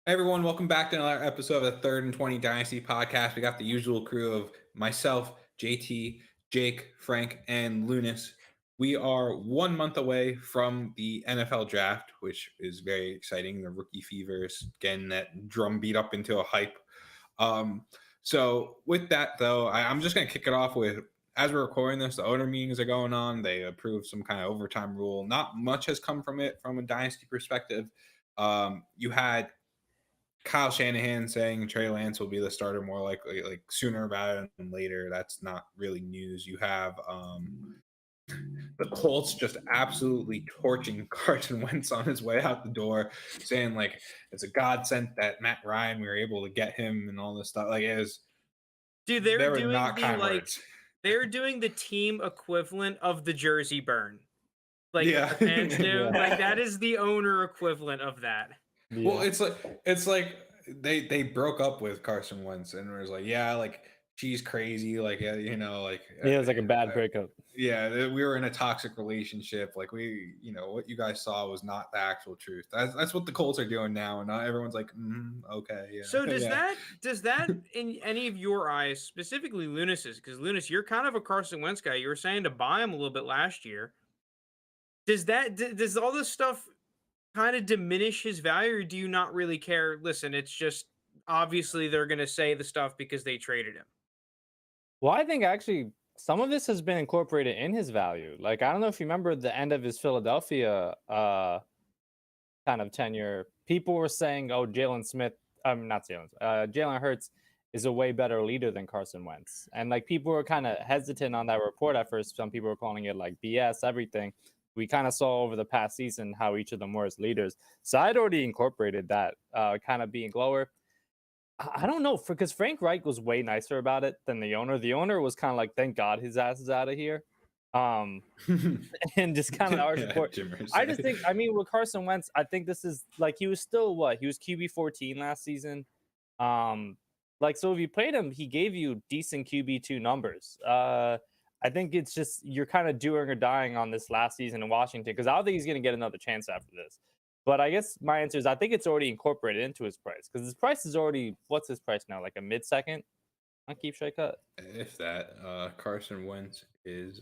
Hey everyone, welcome back to another episode of the Third and 20 Dynasty Podcast. We got the usual crew of myself, JT, Jake, Frank, and Lounis. We are 1 month away from the NFL draft, which is very exciting. The rookie fever is getting that drum beat up into a hype. So with that though, I'm just going to kick it off with, as we're recording this, the owner meetings are going on. They approved some kind of overtime rule. Not much has come from it from a dynasty perspective. You had Kyle Shanahan saying Trey Lance will be the starter more likely, like sooner rather than later. That's not really news. You have the Colts just absolutely torching Carson Wentz on his way out the door, saying like it's a godsend that Matt Ryan, we were able to get him and all this stuff. Like it was, Dude, they were not kind words. they're doing the team equivalent of the jersey burn. Like Yeah. what the fans do. Yeah. Like that is the owner equivalent of that. Yeah. Well, it's like they broke up with Carson Wentz and it was like, yeah, like she's crazy, like you know, like it was like a bad breakup. Yeah, we were in a toxic relationship. Like what you guys saw was not the actual truth. That's what the Colts are doing now, and now everyone's like, okay, yeah. So does yeah. that in any of your eyes, specifically Lounis's, because Lounis, you're kind of a Carson Wentz guy. You were saying to buy him a little bit last year. Does all this stuff kind of diminish his value, or do you not really care? Listen, it's just obviously they're gonna say the stuff because they traded him. Well, I think actually some of this has been incorporated in his value. Like, I don't know if you remember the end of his Philadelphia kind of tenure. People were saying, "Oh, Jalen Hurts is a way better leader than Carson Wentz," and like people were kind of hesitant on that report at first. Some people were calling it like BS, everything. We kind of saw over the past season how each of them were as leaders. So I'd already incorporated that kind of being lower. I don't know, because Frank Reich was way nicer about it than the owner. The owner was kind of like, "Thank God his ass is out of here," and just kind of our support. I just think, I mean, with Carson Wentz, I think this is like he was still he was QB 14 last season. Like so, if you played him, he gave you decent QB2 numbers. I think it's just you're kind of doing or dying on this last season in Washington because I don't think he's going to get another chance after this. But I guess my answer is I think it's already incorporated into his price because his price is already, what's his price now? Like a mid-second on Keep Straight Cut? If that, Carson Wentz is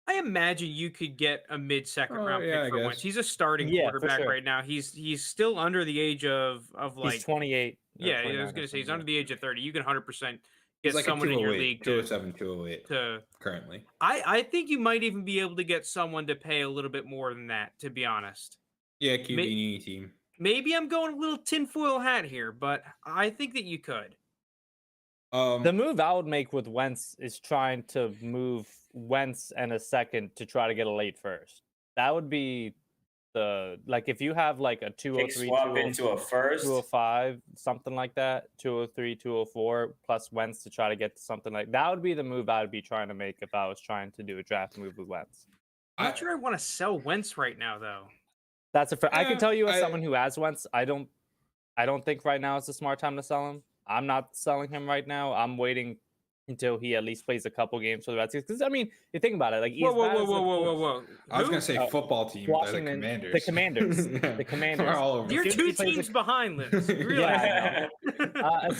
I imagine you could get a mid-second round pick for Wentz. He's a starting quarterback right now. He's still under the age of like he's 28. Yeah, I was gonna say he's under the age of 30. You can 100% get like someone in your league 207, 208 currently. I think you might even be able to get someone to pay a little bit more than that, to be honest. Yeah, QB team. Maybe I'm going a little tinfoil hat here, but I think that you could. The move I would make with Wentz is trying to move Wentz and a second to try to get a late first. That would be like if you have like a 203 swap into a first 205, something like that, 203 204 plus Wentz to try to get to something like that would be the move I would be trying to make if I was trying to do a draft move with Wentz. I'm not sure I want to sell Wentz right now though. That's I can tell you as someone who has Wentz, I don't think right now is a smart time to sell him. I'm not selling him right now. I'm waiting until he at least plays a couple games for the Redskins. Because I mean, you think about it, like whoa. I was gonna say football team, Washington, the Commanders. The Commanders. The Commanders. We're all over. You're two teams behind, Liz. You realize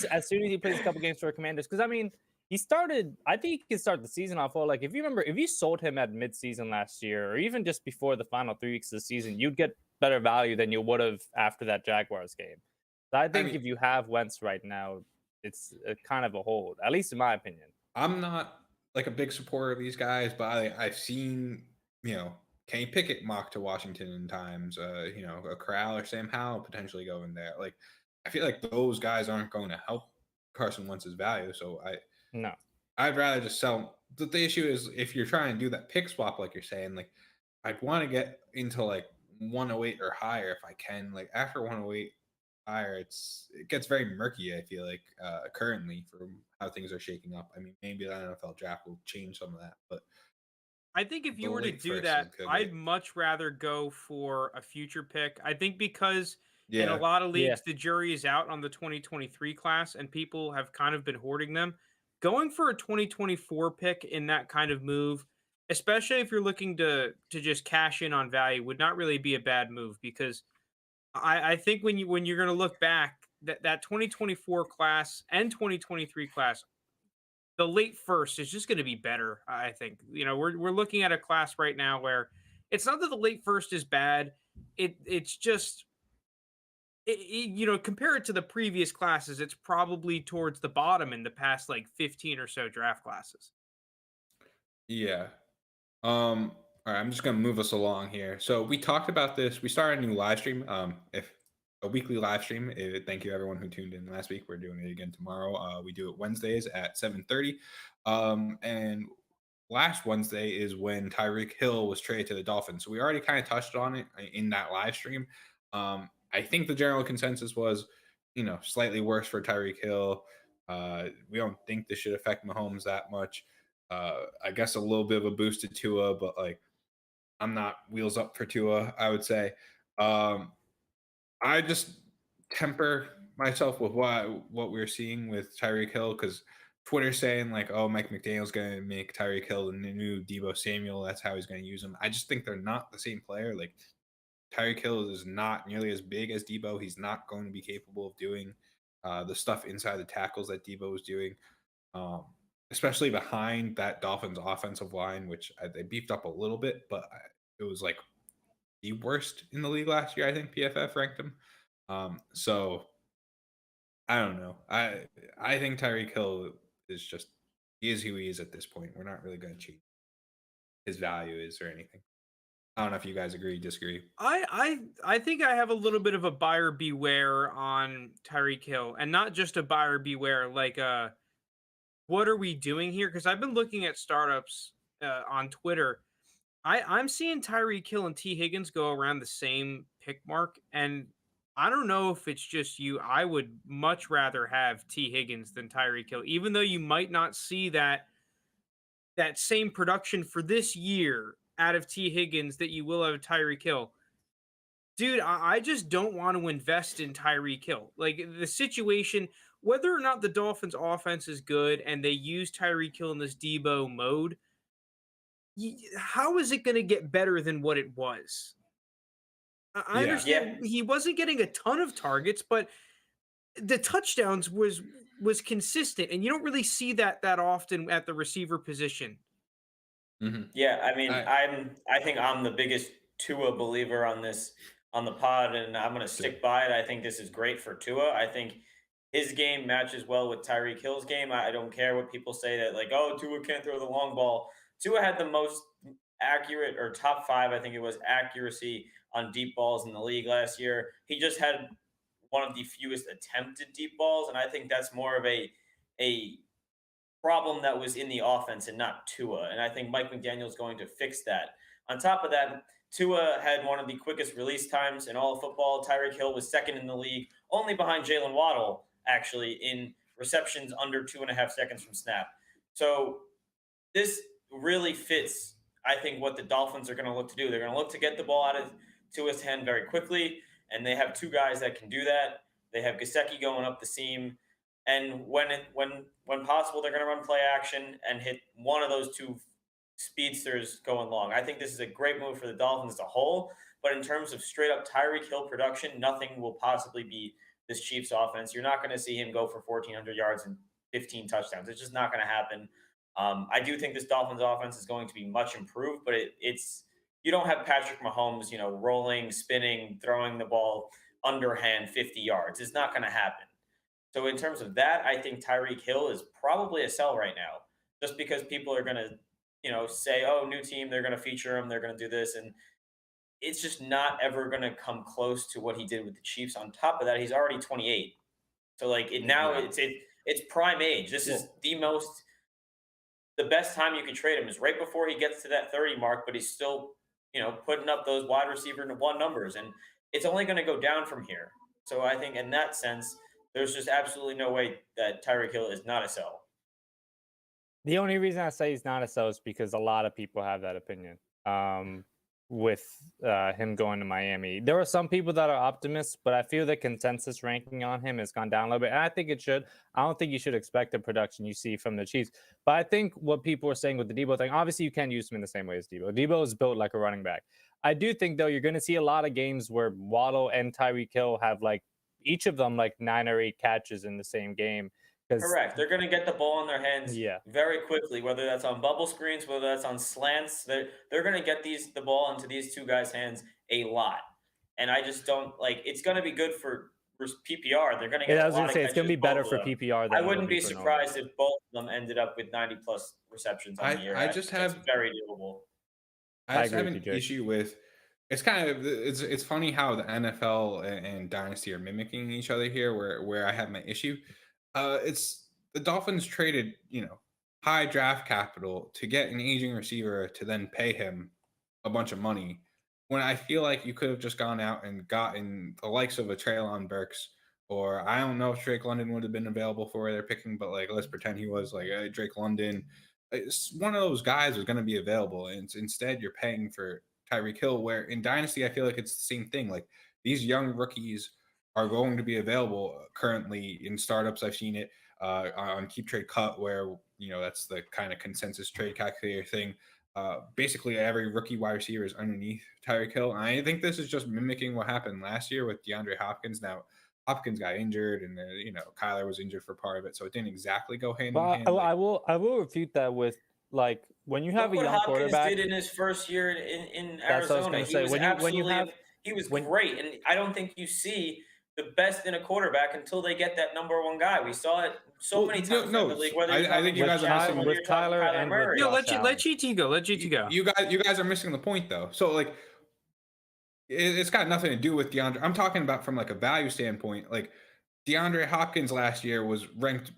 as soon as he plays a couple games for the Commanders, because I mean, he started. I think he can start the season off well. Like if you remember, if you sold him at midseason last year, or even just before the final 3 weeks of the season, you'd get better value than you would have after that Jaguars game. So I think if you have Wentz right now, it's kind of a hold, at least in my opinion. I'm not like a big supporter of these guys, but I've seen, Kenny Pickett mocked to Washington in times, a Corral or Sam Howell potentially going there. Like, I feel like those guys aren't going to help Carson Wentz's value. So I'd rather just sell. But the issue is if you're trying to do that pick swap, like you're saying, like I'd want to get into like 108 or higher if I can. Like after 108 higher, it gets very murky, I feel like, currently from how things are shaking up. I mean, maybe the NFL draft will change some of that, but I think if you were to do that, I'd much rather go for a future pick. I think because in a lot of leagues, the jury is out on the 2023 class and people have kind of been hoarding them. Going for a 2024 pick in that kind of move, especially if you're looking to just cash in on value, would not really be a bad move because I think when you're going to look back, that 2024 class and 2023 class, the late first is just going to be better. I think we're looking at a class right now where it's not that the late first is bad. It's just compare it to the previous classes, it's probably towards the bottom in the past like 15 or so draft classes. Yeah. All right, I'm just gonna move us along here. So we talked about this. We started a new live stream. If a weekly live stream. Thank you everyone who tuned in last week. We're doing it again tomorrow. We do it Wednesdays at 7:30. And last Wednesday is when Tyreek Hill was traded to the Dolphins. So we already kind of touched on it in that live stream. I think the general consensus was, slightly worse for Tyreek Hill. We don't think this should affect Mahomes that much. I guess a little bit of a boost to Tua, but like I'm not wheels up for Tua, I would say. I just temper myself with what we're seeing with Tyreek Hill because Twitter's saying like, oh, Mike McDaniel's going to make Tyreek Hill the new Deebo Samuel. That's how he's going to use him. I just think they're not the same player. Like Tyreek Hill is not nearly as big as Deebo. He's not going to be capable of doing the stuff inside the tackles that Deebo was doing, especially behind that Dolphins offensive line, which they beefed up a little bit, but it was like the worst in the league last year. I think PFF ranked him. So I don't know. I think Tyreek Hill is just he is who he is at this point. We're not really going to change his value is or anything. I don't know if you guys agree, disagree. I think I have a little bit of a buyer beware on Tyreek Hill, and not just a buyer beware. Like, what are we doing here? Because I've been looking at startups on Twitter. I'm seeing Tyreek Hill and T. Higgins go around the same pick mark, and I don't know if it's just you. I would much rather have T. Higgins than Tyreek Hill, even though you might not see that same production for this year out of T. Higgins that you will out of Tyreek Hill. Dude, I just don't want to invest in Tyreek Hill. Like the situation, whether or not the Dolphins offense is good and they use Tyreek Hill in this Deebo mode, how is it going to get better than what it was? I understand he wasn't getting a ton of targets, but the touchdowns was consistent, and you don't really see that often at the receiver position. Mm-hmm. Yeah, I mean, I think I'm the biggest Tua believer on the pod, and I'm going to stick by it. I think this is great for Tua. I think his game matches well with Tyreek Hill's game. I don't care what people say that like, oh, Tua can't throw the long ball. Tua had the most accurate or top 5, I think it was, accuracy on deep balls in the league last year. He just had one of the fewest attempted deep balls, and I think that's more of a problem that was in the offense and not Tua. And I think Mike McDaniel is going to fix that. On top of that, Tua had one of the quickest release times in all of football. Tyreek Hill was second in the league, only behind Jalen Waddle, actually, in receptions under 2.5 seconds from snap. So this really fits, I think, what the Dolphins are going to look to do. They're going to look to get the ball out of Tua's hand very quickly, and they have 2 guys that can do that. They have Gesicki going up the seam, and when possible, they're going to run play action and hit one of those 2 speedsters going long. I think this is a great move for the Dolphins as a whole, but in terms of straight up Tyreek Hill production, nothing will possibly be this Chiefs offense. You're not going to see him go for 1,400 yards and 15 touchdowns. It's just not going to happen. I do think this Dolphins offense is going to be much improved, but it's you don't have Patrick Mahomes, rolling, spinning, throwing the ball underhand 50 yards. It's not going to happen. So in terms of that, I think Tyreek Hill is probably a sell right now, just because people are going to, say, oh, new team, they're going to feature him, they're going to do this, and it's just not ever going to come close to what he did with the Chiefs. On top of that, he's already 28, so it's prime age. This is the best time you can trade him is right before he gets to that 30 mark, but he's still, putting up those wide receiver one numbers, and it's only going to go down from here. So I think in that sense, there's just absolutely no way that Tyreek Hill is not a sell. The only reason I say he's not a sell is because a lot of people have that opinion with him going to Miami. There are some people that are optimists, but I feel the consensus ranking on him has gone down a little bit. And I think it should. I don't think you should expect the production you see from the Chiefs. But I think what people are saying with the Deebo thing, obviously you can't use him in the same way as Deebo. Deebo is built like a running back. I do think though you're going to see a lot of games where Waddle and Tyreek Hill have like each of them like 9 or 8 catches in the same game. Correct. They're going to get the ball in their hands Yeah. very quickly, whether that's on bubble screens, whether that's on slants. They're going to get the ball into these two guys' hands a lot. And I just don't like. It's going to be good for PPR. They're going to get. Yeah, I a was lot going to of say it's going to be catches, better both for of them. PPR. Than I it would wouldn't be for normal. surprised if both of them ended up with 90+ receptions on the year. I just think have that's very doable. I just agree have with an you, Jake. issue with it's funny how the NFL and Dynasty are mimicking each other here where I have my issue. It's the Dolphins traded, high draft capital to get an aging receiver to then pay him a bunch of money when I feel like you could have just gone out and gotten the likes of a Treylon Burks, or I don't know if Drake London would have been available for where they're picking, but like let's pretend he was like Drake London. One of those guys was going to be available, and instead you're paying for Tyreek Hill, where in Dynasty, I feel like it's the same thing. Like these young rookies are going to be available currently in startups. I've seen it on Keep Trade Cut, where that's the kind of consensus trade calculator thing. Basically, every rookie wide receiver is underneath Tyreek Hill. And I think this is just mimicking what happened last year with DeAndre Hopkins. Now, Hopkins got injured, and Kyler was injured for part of it, so it didn't exactly go hand in hand. I will refute that with like when you have Look a young what Hopkins quarterback. did in his first year in That's what I was Arizona. gonna He say. was he was great, and I don't think you see the best in a quarterback until they get that number one guy. We saw it many times in the league. Whether I think you guys are missing with Kyler and Murray. with No, Josh let GT go. Let GT go. You guys are missing the point though. So like, it's got nothing to do with DeAndre. I'm talking about from like a value standpoint. Like DeAndre Hopkins last year was ranked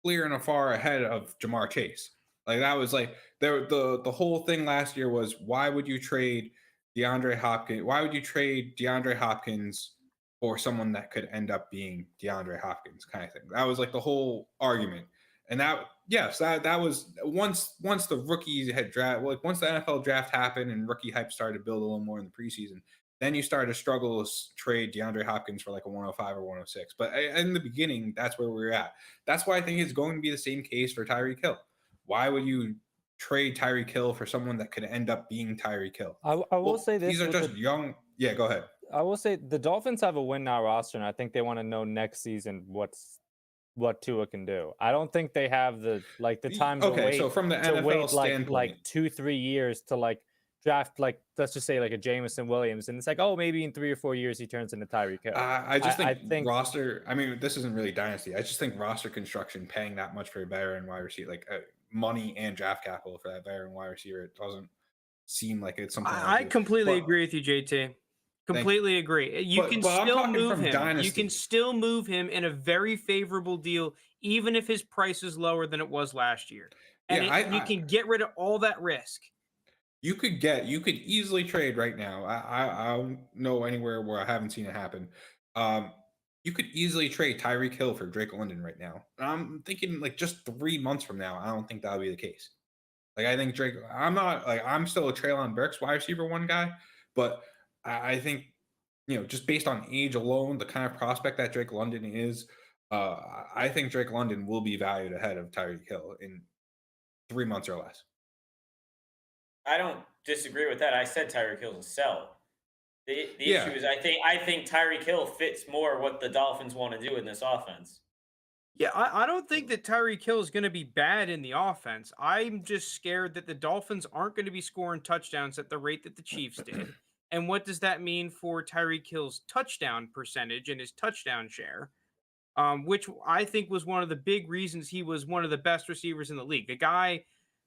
clear and far ahead of Jamar Chase. Like that was like the whole thing last year was why would you trade DeAndre Hopkins? Why would you trade DeAndre Hopkins for someone that could end up being DeAndre Hopkins kind of thing? That was like the whole argument. And that was once the rookies had draft, like once the NFL draft happened and rookie hype started to build a little more in the preseason, then you started to struggle to trade DeAndre Hopkins for like a 105 or 106. But in the beginning, that's where we were at. That's why I think it's going to be the same case for Tyreek Hill. Why would you trade Tyreek Hill for someone that could end up being Tyreek Hill? I will say this: these are just young. Yeah, go ahead. I will say the Dolphins have a win now roster, and I think they want to know next season what Tua can do. I don't think they have the time to wait. So from the NFL standpoint, like 2-3 years to like draft, like let's just say like a Jameson Williams, and it's like, oh, maybe in 3 or 4 years he turns into Tyreek Hill. I think roster. I mean, this isn't really dynasty. I just think roster construction, paying that much for a veteran wide receiver, like money and draft capital for that veteran wide receiver, it doesn't seem like it's something. I completely agree with you, JT. Completely agree. You can still move him. Dynasty. You can still move him in a very favorable deal, even if his price is lower than it was last year. And you can get rid of all that risk. You could easily trade right now. I don't know anywhere where I haven't seen it happen. You could easily trade Tyreek Hill for Drake London right now. And I'm thinking like just 3 months from now, I don't think that'll be the case. Like I think Drake, I'm still a Treylon Burks wide receiver one guy, but I think, just based on age alone, the kind of prospect that Drake London is, I think Drake London will be valued ahead of Tyreek Hill in 3 months or less. I don't disagree with that. I said Tyreek Hill's a sell. The issue is I think Tyreek Hill fits more what the Dolphins want to do in this offense. Yeah, I don't think that Tyreek Hill is going to be bad in the offense. I'm just scared that the Dolphins aren't going to be scoring touchdowns at the rate that the Chiefs did. And what does that mean for Tyreek Hill's touchdown percentage and his touchdown share, which I think was one of the big reasons he was one of the best receivers in the league. The guy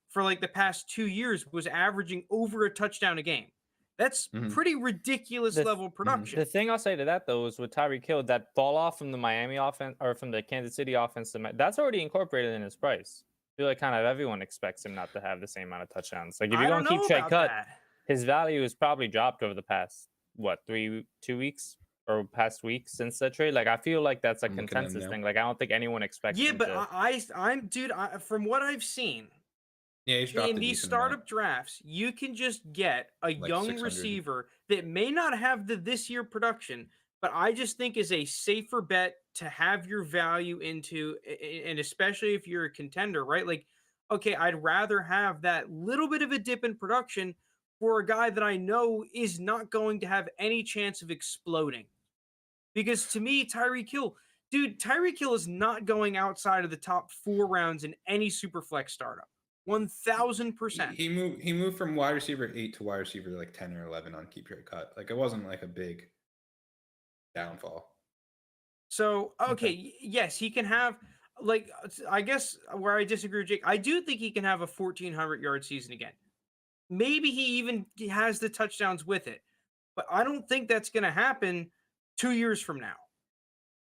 for like the past 2 years was averaging over a touchdown a game. That's pretty ridiculous level production. The thing I'll say to that, though, is with Tyreek Hill, that fall off from the Miami offense or from the Kansas City offense, that's already incorporated in his price. I feel like kind of everyone expects him not to have the same amount of touchdowns. Like if you're going to keep Trey Cut, his value has probably dropped over the past, 2 weeks or past weeks since that trade. Like I feel like that's a consensus thing. Like I don't think anyone expects. Yeah, but I'm from what I've seen. Yeah, in these startup drafts, you can just get a young receiver that may not have this year production, but I just think is a safer bet to have your value into, and especially if you're a contender, right? Like, okay, I'd rather have that little bit of a dip in production, for a guy that I know is not going to have any chance of exploding. Because to me, Tyreek Hill is not going outside of the top 4 rounds in any Superflex startup. 1,000%. He moved from wide receiver 8 to wide receiver like 10 or 11 on keep trade cut. Like it wasn't like a big downfall. So, okay, yes, he can have, like, I guess where I disagree with Jake, I do think he can have a 1,400-yard season again. Maybe he even has the touchdowns with it, but I don't think that's going to happen 2 years from now.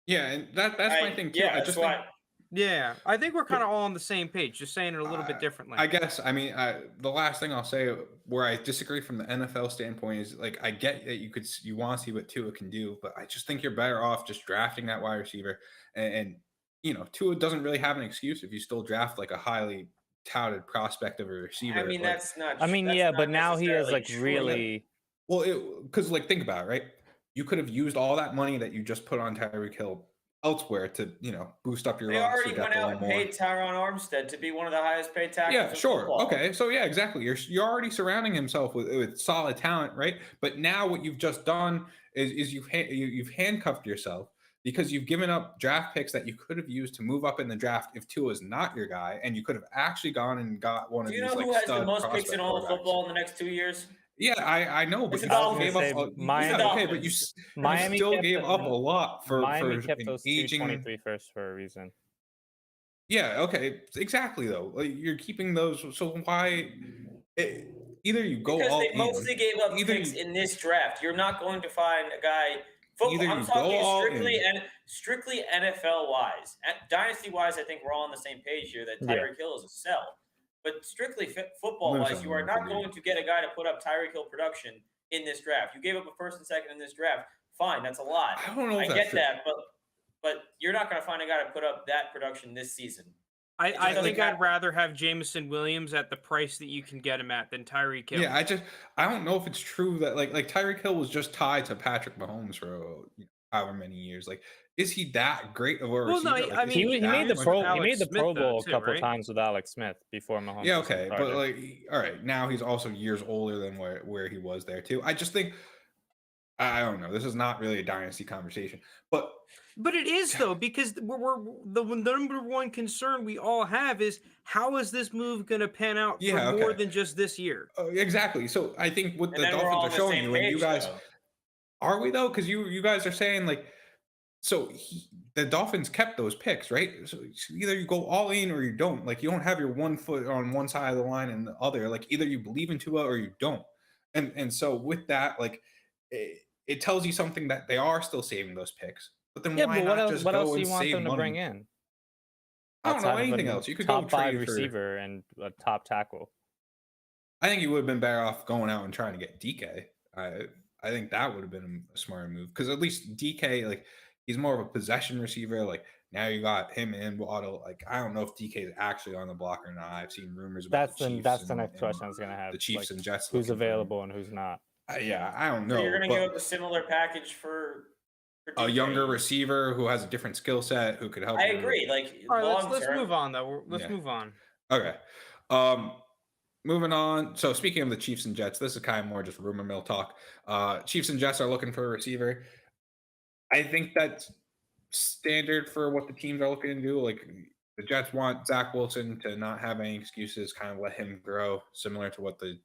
Yeah, and that's my thing too. Yeah, I just that's think, why. Yeah, I think we're kind of all on the same page, just saying it a little bit differently. I guess. I mean, the last thing I'll say where I disagree from the NFL standpoint is like I get that you want to see what Tua can do, but I just think you're better off just drafting that wide receiver. And you know, Tua doesn't really have an excuse if you still draft like a highly touted prospect of a receiver. I mean, like, that's not. I mean, that's yeah, not but now he is necessarily like true. really. well, because like think about it, right? You could have used all that money that you just put on Tyreek Hill elsewhere to, you know, boost up your They roster already went depth a out little and more. paid Tyron Armstead to be one of the highest paid tackles. Yeah, in sure. football. Okay. So yeah, exactly. You're already surrounding himself with solid talent, right? But now what you've just done is you've handcuffed yourself because you've given up draft picks that you could have used to move up in the draft if Tua is not your guy, and you could have actually gone and got one Do of you these know like who has the stud most picks prospect in all of quarterbacks. football in the next 2 years? Yeah, I know, but It's you the still Dolphins. gave Say, up. Miami- Okay, but you Miami still kept gave the- up a lot for Miami kept an those aging. 223 first for a reason. Yeah, okay, exactly though. Like you're keeping those, so why? Either you go Because all they in, mostly gave up either picks you- in this draft. You're not going to find a guy. Either I'm you go talking all strictly in. and strictly NFL wise. Dynasty wise, I think we're all on the same page here that Yeah. Tyreek Hill is a sell. But strictly football Lose wise, on you are the not record, going to get a guy to put up Tyreek Hill production in this draft. You gave up a first and second in this draft. Fine, that's a lot. I don't know if I that's get true. that, but you're not going to find a guy to put up that production this season. I doesn't think happen. I'd rather have Jameson Williams at the price that you can get him at than Tyreek Hill. Yeah, I don't know if it's true that like Tyreek Hill was just tied to Patrick Mahomes for however many years. Like, is he that great of a Well, no, receiver? I Like, is mean, he He that made the much- Pro. He Alex made the Smith, Pro though, Bowl too, a couple right? times with Alex Smith before Mahomes. Yeah, was okay, but started. like, all right, now he's also years older than where he was there too. I just think I don't know. This is not really a dynasty conversation, but But it is though, because we're the number one concern we all have is how is this move going to pan out Yeah, for more okay. than just this year? exactly. So I think what And the then we're all on Dolphins are the showing same you, and you page, guys though. are we though? Because you guys are saying like, so the Dolphins kept those picks, right? So either you go all in or you don't. Like you don't have your one foot on one side of the line and the other. Like either you believe in Tua or you don't. And so with that, like it tells you something that they are still saving those picks. But then Yeah, why but not what else? just What go else do and you want save them to money? bring in? I don't know Outside of anything a else. You could go top 5 trade for. receiver and a top tackle. I think you would have been better off going out and trying to get DK. I think that would have been a smarter move because at least DK, like he's more of a possession receiver. Like now you got him and Waddle. Like I don't know if DK is actually on the block or not. I've seen rumors about That's the the Chiefs. that's the and- next and question I was gonna have. The Chiefs like, and Jets. who's looking for him. available and who's not. Yeah, I don't know. So you're going to but give up a similar package for a DK. younger receiver who has a different skill set who could help. I you. agree. Like All right, long let's term, move on though. Let's Yeah. move on. Okay. Moving on. So speaking of the Chiefs and Jets, this is kind of more just rumor mill talk. Chiefs and Jets are looking for a receiver. I think that's standard for what the teams are looking to do. Like the Jets want Zach Wilson to not have any excuses, kind of let him grow, similar to what the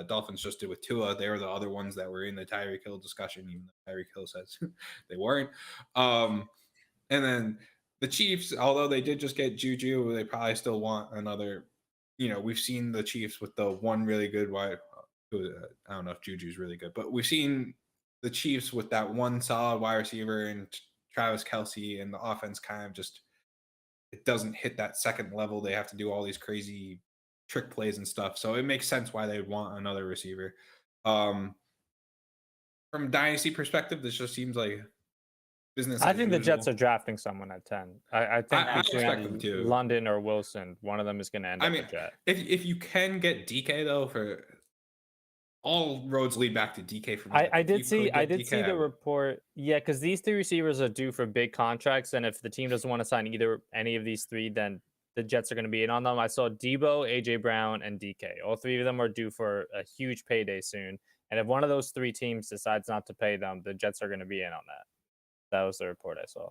Dolphins just did with Tua. They were the other ones that were in the Tyreek Hill discussion, even though Tyreek Hill says they weren't. And then the Chiefs, although they did just get Juju, they probably still want another. You know, we've seen the Chiefs with the one really good wide. I don't know if Juju's really good, but we've seen the Chiefs with that one solid wide receiver and Travis Kelce, and the offense kind of just it doesn't hit that second level. They have to do all these crazy trick plays and stuff. So it makes sense why they would want another receiver. From a dynasty perspective, this just seems like business. I as think the Jets usual. are drafting someone at 10. I think I expect them between to. London or Wilson, one of them is going to end I up mean, a Jet. if you can get DK though, for all roads lead back to DK for me. I If you did see could I get did see DK, the report. Yeah, because these 3 receivers are due for big contracts, and if the team doesn't want to sign any of these 3, then the Jets are going to be in on them. I saw Debo, AJ Brown, and DK. All three of them are due for a huge payday soon. And if one of those three teams decides not to pay them, the Jets are going to be in on that. That was the report I saw.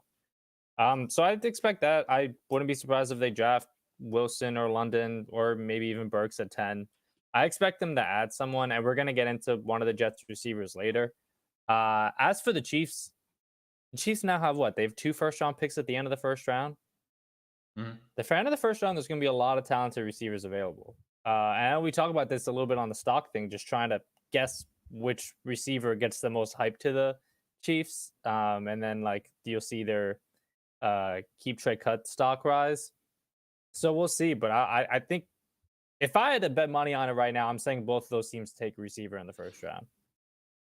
So I'd expect that. I wouldn't be surprised if they draft Wilson or London or maybe even Burks at 10. I expect them to add someone, and we're going to get into one of the Jets receivers later. As for the Chiefs now have what? They have 2 first-round picks at the end of the first round. Mhm. The end of the first round, there's going to be a lot of talented receivers available. And we talk about this a little bit on the stock thing, just trying to guess which receiver gets the most hype to the Chiefs. And then like you'll see their keep trade cut stock rise. So we'll see. But I think if I had to bet money on it right now, I'm saying both of those teams take a receiver in the first round.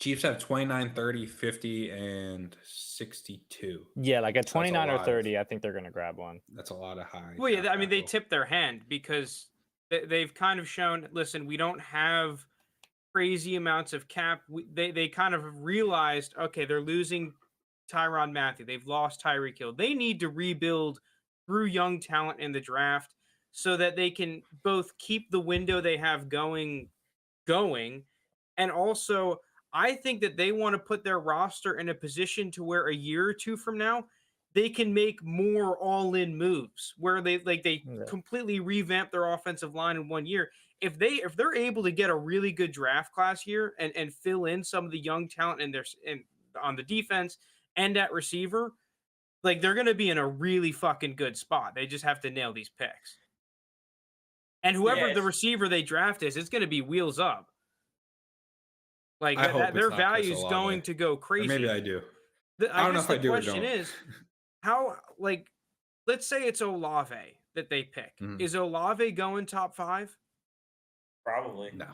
Chiefs have 29, 30, 50, and 62. Yeah, like at 29 or lot 30, I think they're going to grab one. That's a lot of high. Well, yeah, draft I mean, they capital. tipped their hand because they've kind of shown, listen, we don't have crazy amounts of cap. They kind of realized, okay, they're losing Tyrann Mathieu. They've lost Tyreek Hill. They need to rebuild through young talent in the draft so that they can both keep the window they have going, and also I think that they want to put their roster in a position to where a year or two from now they can make more all-in moves where they completely revamp their offensive line in 1 year. If they're able to get a really good draft class here and fill in some of the young talent on the defense and at receiver, like they're going to be in a really fucking good spot. They just have to nail these picks. And whoever the receiver they draft is, it's going to be wheels up. Like their value is going to go crazy. Or maybe I do. I don't know if I do or The question don't. is, how, like, let's say it's Olave that they pick. Mhm. Is Olave going top 5? Probably. No.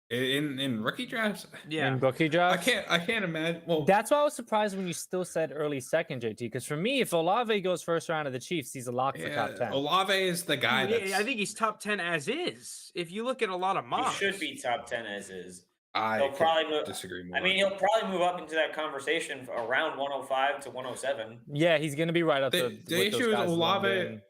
In rookie drafts, Yeah. In rookie drafts? I can't imagine. Well, That's why I was surprised when you still said early second, JT. Because for me, if Olave goes first round of the Chiefs, he's a lock for top 10. Olave is the guy. Yeah, That's, I think he's top 10 as is. If you look at a lot of He mocks. should be top 10 as is. I He'll probably could move. disagree more. I mean, he'll probably move up into that conversation around 105 to 107. Yeah, he's going to be right up the with those issue is guys, London.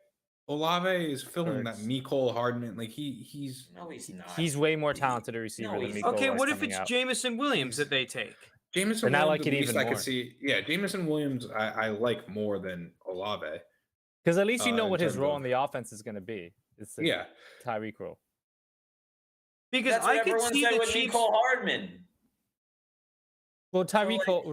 Olave is filling that Burks. Mecole Hardman. Like he's No, he's not. He's way more talented a receiver No, than he's Mecole. Okay, is what if coming it's out. Jamison Williams that they take? Jameson And I Williams. like it At least even I more. could see. Yeah, Jameson Williams. I like more than Olave. Because at least you know in what his terms role of- in the offense is going to be. It's the Yeah, Tyreek role. Because That's what I could everyone see said the with Chiefs. Mecole Hardman. Well, like-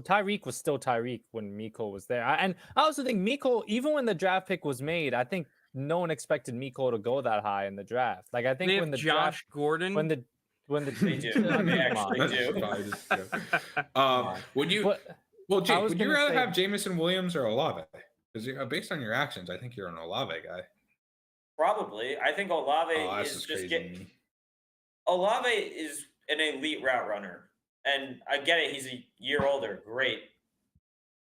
Tyreek was still Tyreek when Mecole was there. And I also think Mecole, even when the draft pick was made, I think no one expected Mecole to go that high in the draft. Like I think They when have the Josh draft, Gordon. when the They do. Come They on. actually That's do. probably just true. on. Would you? But Well, Jake, was would you gonna rather say- have Jameson Williams or Olave? Because based on your actions, I think you're an Olave guy. Probably. I think Olave Oh, that's is just just crazy. to me. Olave is an elite route runner. And I get it, he's a year older. Great.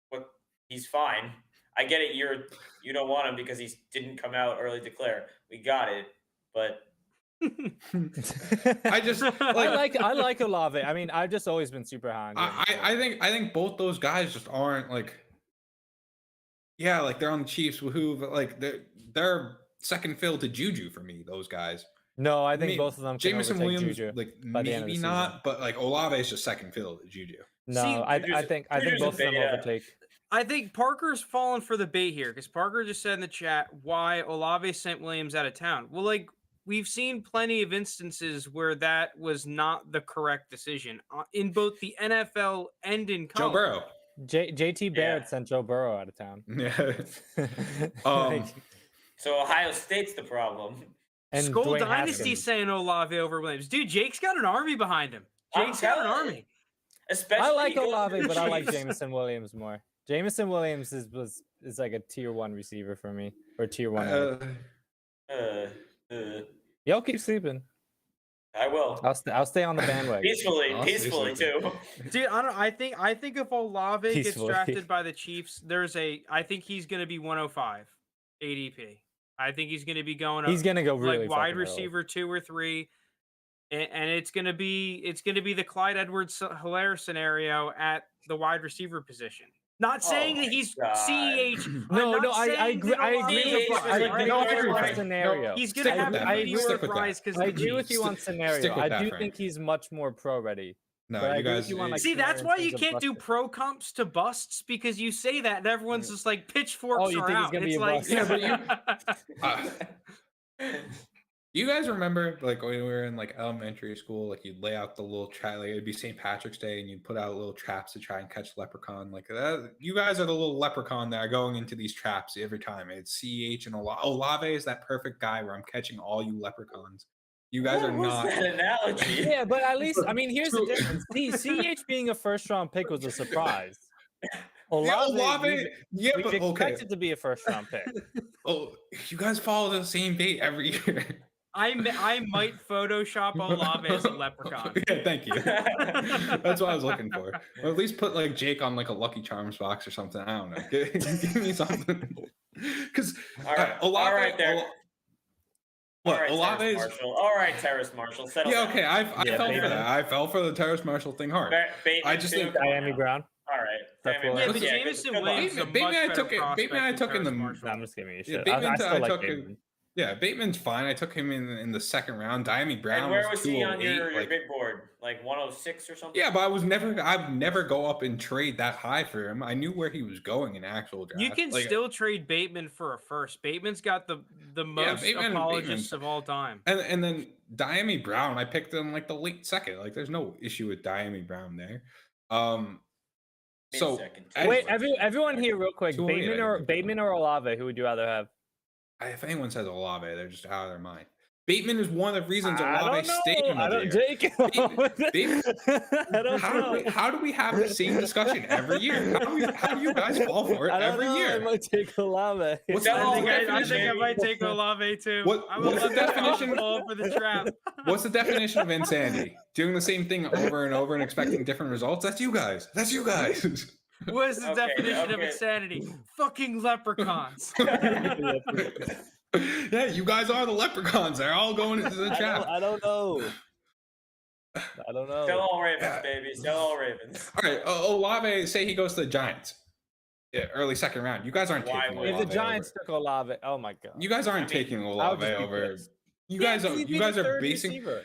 But he's fine. I get it, you don't want him because he didn't come out early declare. We got it. But I just I like Olave. I mean, I've just always been super high on him. I think both those guys just aren't like. Yeah, like they're on the Chiefs. Who like they're second fill to Juju for me. Those guys. No, I think mean, both of them can Jameson overtake Williams, Juju. like by the end of maybe the not, season. but like Olave is just second fill to Juju. No, See, I Juju's- think Juju's both of them a beta. overtake. I think Parker's fallen for the bait here because Parker just said in the chat why Olave sent Williams out of town. Well, like we've seen plenty of instances where that was not the correct decision in both the NFL and in Joe college. Burrow. JT Barrett Yeah. sent Joe Burrow out of town. Yeah. Like, so Ohio State's the problem. and Skull Dwayne Dynasty Haskins. saying Olave over Williams. Dude, Jake's got an army behind him. I'm Jake's got an telling you. army. Especially I like going Olave, to the but I like Chiefs. Jameson Williams more. Jameson Williams is like a tier 1 receiver for me, or tier 1. Y'all keep sleeping. I will. I'll stay on the bandwagon. Peacefully I'll say too. something. Dude, I think if Olave gets Peacefully. drafted by the Chiefs, I think he's going to be 105 ADP. I think he's going to be going up He's gonna go really like wide fucking early. receiver 2 or 3, and it's going to be the Clyde Edwards-Helaire scenario at the wide receiver position. Not saying Oh that my he's God. CEH. No, I'm no, not I saying agree. that I Olave agree is with you. a I bust, agree No, I with agree you with on Frank. scenario. He's Stick going to with have that, a Frank. meteoric Stick with that. rise because I of the agree with Chiefs. you on Stick scenario. with I that, do Frank. think he's much more pro ready. No, But I you agree with guys. you on, like, See, that's scenario in why terms you of can't do busting. pro comps to busts because you say that and everyone's just like pitchforks Oh, you are think he's out. gonna be It's a like, bust. Yeah, but you guys remember like when we were in like elementary school, like you'd lay out the little trap, like it'd be St. Patrick's Day, and you'd put out little traps to try and catch leprechaun. Like that, you guys are the little leprechaun that are going into these traps every time. It's CEH and Olave is that perfect guy where I'm catching all you leprechauns. You guys are What was not. that analogy? Yeah, but at least I mean, here's the difference. CH being a first round pick was a surprise. Olave, Yeah, we've but okay. expected to be a first round pick. Oh, you guys follow the same bait every year. I might Photoshop Olave as a leprechaun. Yeah, thank you. That's what I was looking for. Or at least put like Jake on like a Lucky Charms box or something. I don't know. Give me something. Because All right, Olave, all right, there. What, All right, Olave's- Terrace Marshall. All right, Terrace Marshall. Settle Yeah, down. okay. I Yeah, fell for Bateman. that. I fell for the Terrace Marshall thing hard. Bateman I just too? think Come on Miami now. Brown. All right. That's Bateman, what- Yeah, but good- Jameson good luck. Williams is a Bateman, much I better took it- prospect Bateman, I than took in Terrace the- Marshall. No, I'm just giving you Yeah, shit. Bateman, I I still like took Bateman. Yeah, Bateman's fine. I took him in the second round. Dameon Brown And where was was he on 208. your Like, big board? Like 106 or something? yeah, but I'd never go up and trade that high for him. I knew where he was going in actual draft. You can Like, still trade Bateman for a first. Bateman's got the most apologists of all time. And then Dameon Brown, I picked him like the late second. Like, there's no issue with Dameon Brown there. So Mid-second. Wait, anyway, everyone here, real quick. 208, I think. Bateman or Olave? Who would you rather have? if anyone says Olave, they're just out of their mind. Bateman is one of the reasons I Olave don't stayed know. I another don't, year. Jake. Bateman- I don't know. How do we have the same discussion every year? How do you guys fall for it I don't every know. I year? might take Olave. What's Tell the all I think definition? I might take Olave too. I'm what's the a definition? fall for the trap. What's the definition of insanity? Doing the same thing over and over and expecting different results? That's you guys. That's you guys. What is the Okay, definition of okay. insanity? Fucking leprechauns. Yeah, you guys are the leprechauns. They're all going into the trap. I don't know. I don't know. Sell all Ravens, Yeah. baby. Sell all Ravens. All right, Olave, say he goes to the Giants. Yeah, early second round. You guys aren't Why taking would- If Olave the Giants over. took Olave, oh my god. You guys aren't I mean, taking I would Olave just be over. pissed. You Yeah, guys 'cause are he'd you be guys the are third basing receiver.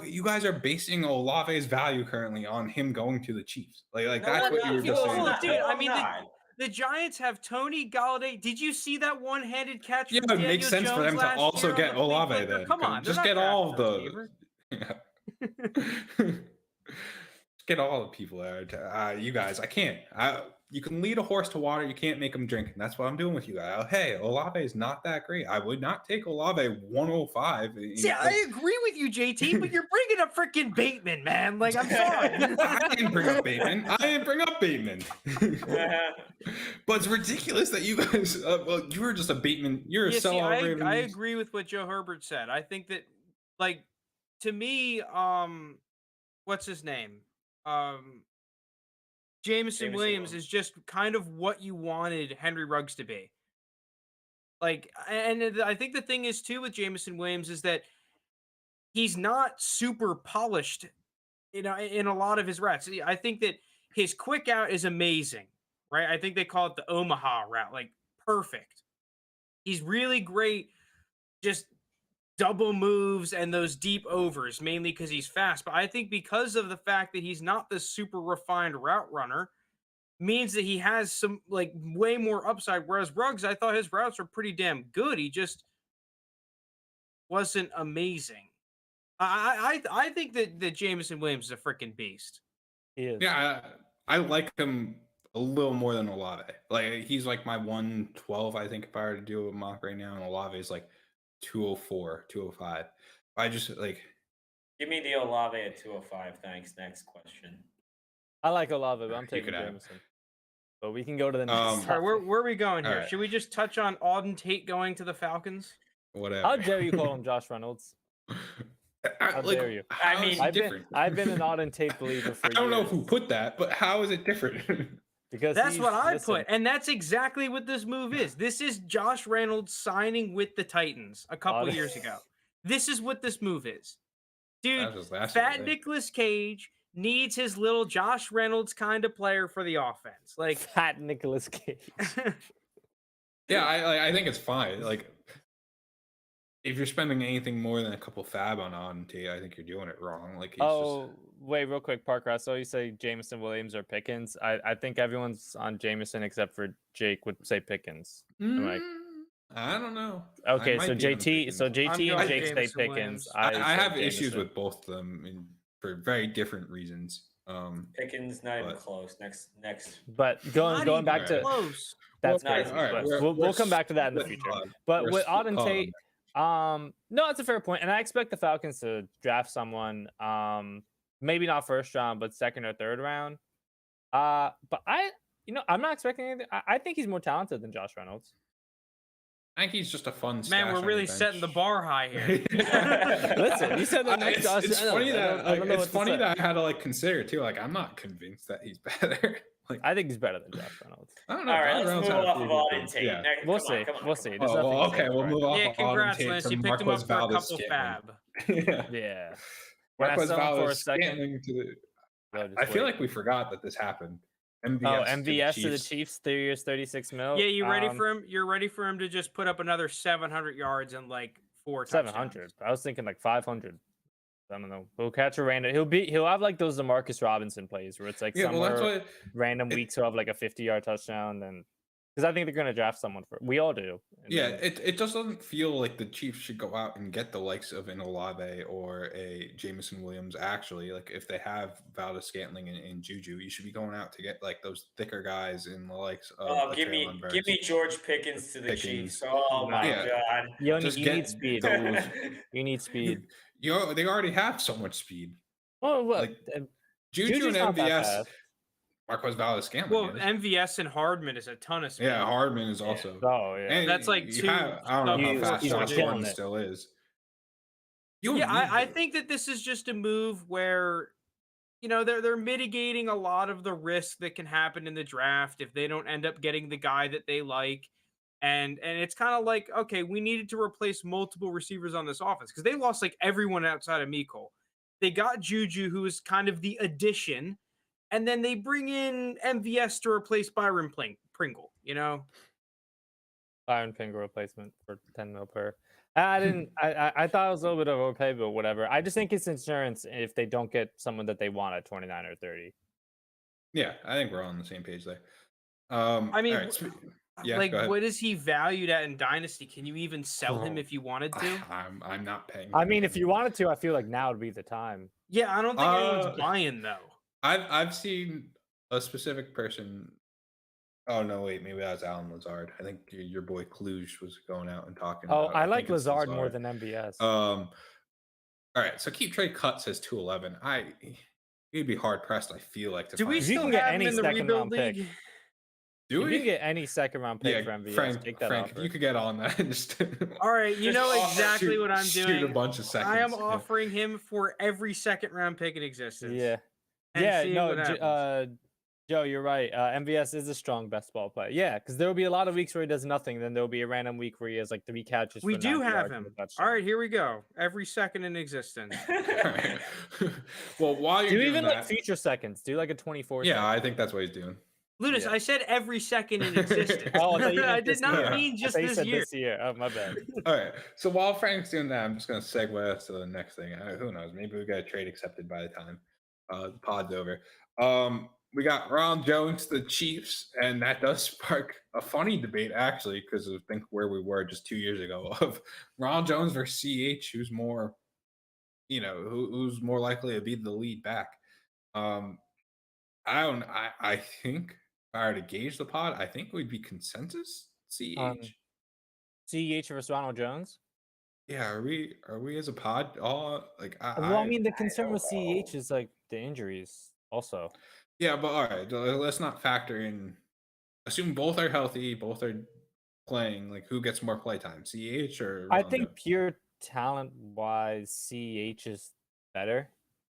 you guys are basing Olave's value currently on him going to the Chiefs. Like No, that's I'm what you not. were just No, saying. look, dude, I I'm mean, not. The Giants have Tony Galladay. Did you see that one-handed catch? Yeah, from it makes Daniel sense for Jones them to last also year get on the flea Olave flicker? then. Come on, Just they're get not all of drafting the a receiver. Just get all the people there. You guys, I can't. You can lead a horse to water, you can't make him drink. And that's what I'm doing with you guys. Hey, Olave is not that great. I would not take Olave 105. See, I agree with you, JT, but you're bringing up freaking Bateman, man. Like, I'm sorry. I didn't bring up Bateman. But it's ridiculous that you guys. Well, you were just a Bateman. You're a Yeah, see, sellout. I Ravens. agree with what Joe Herbert said. I think that, like, to me, what's his name? Jameson Williams is just kind of what you wanted Henry Ruggs to be. Like, and I think the thing is too with Jameson Williams is that he's not super polished, you know, in a lot of his routes. I think that his quick out is amazing, right? I think they call it the Omaha route, like perfect. He's really great, just double moves and those deep overs, mainly because he's fast. But I think because of the fact that he's not this super refined route runner, means that he has some like way more upside. Whereas Ruggs, I thought his routes were pretty damn good. He just wasn't amazing. I think that Jameson Williams is a freaking beast. He is. Yeah, I like him a little more than Olave. Like he's like my 112, I think, if I were to do a mock right now, and Olave is like 204, 205. I just like Give me the Olave at 205. Thanks. Next question. I like Olave, but I'm You taking could have. Jameson. But we can go to the next. All right, topic. where are we going All here? right. Should we just touch on Auden Tate going to the Falcons? whatever. How dare you call him Josh Reynolds? How dare you? How I is mean, it I've different? been an Auden Tate believer for I don't know years. who put that, but how is it different? Because That's he's- what I listen, put, and that's exactly what this move is. This is Josh Reynolds signing with the Titans a couple Auden- years ago. This is what this move is, dude. That was last year, I Fat think. Nicolas Cage needs his little Josh Reynolds kind of player for the offense. Like Fat Nicolas Cage. Yeah, I think it's fine. Like, if you're spending anything more than a couple fab on Tate, I think you're doing it wrong. Like, he's Wait, real quick, Parker. I saw you say Jameson Williams or Pickens. I think everyone's on Jameson except for Jake would say Pickens. I don't know. Okay, I so might be on JT, Pickens. so JT I'm and going Jake say Jameson Pickens. Williams. I say have issues Jameson. with both of them for very different reasons. Pickens, not even but- close. Next. But going back to close. that's Well, crazy. all right, but we'll come back to that in the split future. on- But we're with split Auden on Tate, no, that's a fair point, and I expect the Falcons to draft someone, maybe not first round, but second or third round. But I'm not expecting anything. I think he's more talented than Josh Reynolds. I think he's just a fun. Man, stash we're on really your setting the bench. bar high here. Listen, you said that next Josh It's Reynolds. funny that I don't know it's what to funny say. that I had to like consider too. Like, I'm not convinced that he's better. Like, I think he's better than Josh Reynolds. I don't know. All right, Josh let's Reynolds move had a off few of good Auden things. Tate. Yeah. Next- We'll come see. on, come on, We'll come see. on. There's Oh, nothing well, to say okay, we'll right move now. off. Yeah, of congrats, Auden Tate Lance. to You picked him Marquez up for a couple Valdes-Scantling. fab. Yeah. When I Marquez sell him for a second, Valdes-Scantling to the. Well, just I feel wait. like we forgot that this happened. MVS to the Chiefs, 3 years, 36 mil. Yeah, you ready for him? You're ready for him to just put up another 700 yards and like 4 touchdowns. 700. I was thinking like 500. I don't know. He'll catch a random. He'll have like those DeMarcus Robinson plays where it's like Yeah, well, that's somewhere what. random weeks he'll have like a 50-yard touchdown. Then because I think they're gonna draft someone for. We all do. And Yeah, then- it just doesn't feel like the Chiefs should go out and get the likes of an Olave or a Jameson Williams. Actually, like if they have Valdes-Scantling and Juju, you should be going out to get like those thicker guys in the likes of. Oh, a give me Traylon Burks. George Pickens to the Pickens. Chiefs. Oh my Yeah. god. you just need get speed. those- You need speed. They already have so much speed. Oh, well, Like, Juju Juju's and not that MVS, fast. Marquez Valdes-Scantling. Well, is. MVS and Hardman is a ton of speed. Yeah, Hardman is also. Oh yeah. And That's like you two I don't know He's- how fast he's Josh killing Gordon it. still is. I think that this is just a move where, they're mitigating a lot of the risk that can happen in the draft if they don't end up getting the guy that they like. And it's kind of like, okay, we needed to replace multiple receivers on this offense because they lost like everyone outside of Mecole. They got Juju, who is kind of the addition, and then they bring in MVS to replace Byron Pringle, Byron Pringle replacement for 10 mil per. I thought it was a little bit of overpay, but whatever. I just think it's insurance if they don't get someone that they want at 29 or 30. Yeah, I think we're all on the same page there. I mean, all right, yeah, like, go ahead. what is he valued at in Dynasty? Can you even sell him if you wanted to? I'm not paying. I for mean, him. if you wanted to, I feel like now would be the time. Yeah, I don't think anyone's Uh, buying though. I've seen a specific person. Oh no, wait, maybe that was Alan Lazard. I think your boy Kluge was going out and talking. Oh, about, I like think it's Lazard more than MVS. All right, so keep trade cut says 211. You'd be hard pressed. I feel like to Do we find If you still can get have any him in the second rebuild round pick, league? do if we you can get any second round pick for MVS, take that Frank, offer. if you could get on that. Just All right, you know just exactly shoot- what I'm shoot doing. a bunch of seconds. I am yeah. offering him for every second round pick in existence. Yeah. and Yeah, seeing no, what happens. Joe, you're right. MVS is a strong best ball player. Yeah, because there will be a lot of weeks where he does nothing. Then there will be a random week where he has like 3 catches. We for do 90 have yards him. and a touchdown. All right, here we go. Every second in existence. Alright. Well, while you're Do doing even that, like future seconds. Do like a 24. yeah, second. I think that's what he's doing. Lunas, Yeah. I said every second in existence. Oh, I thought you I meant did this not year. mean I just thought you this said year. This year. Oh, my bad. All right. So while Frank's doing that, I'm just going to segue us to the next thing. Who knows? Maybe we got a trade accepted by the time the pod's over. We got Ronald Jones to the Chiefs, and that does spark a funny debate, actually, because I think where we were just 2 years ago of Ronald Jones versus CH, who's more, who's more likely to be the lead back. I think if I were to gauge the pod, I think we'd be consensus CH. CEH versus Ronald Jones. Yeah, are we as a pod all like? Well, I mean, the concern with CEH is like the injuries also. Yeah, but all right, let's not factor in. Assume both are healthy, both are playing. Like, who gets more play time, CH or? I Ronald think Jones? pure talent wise, CEH is better.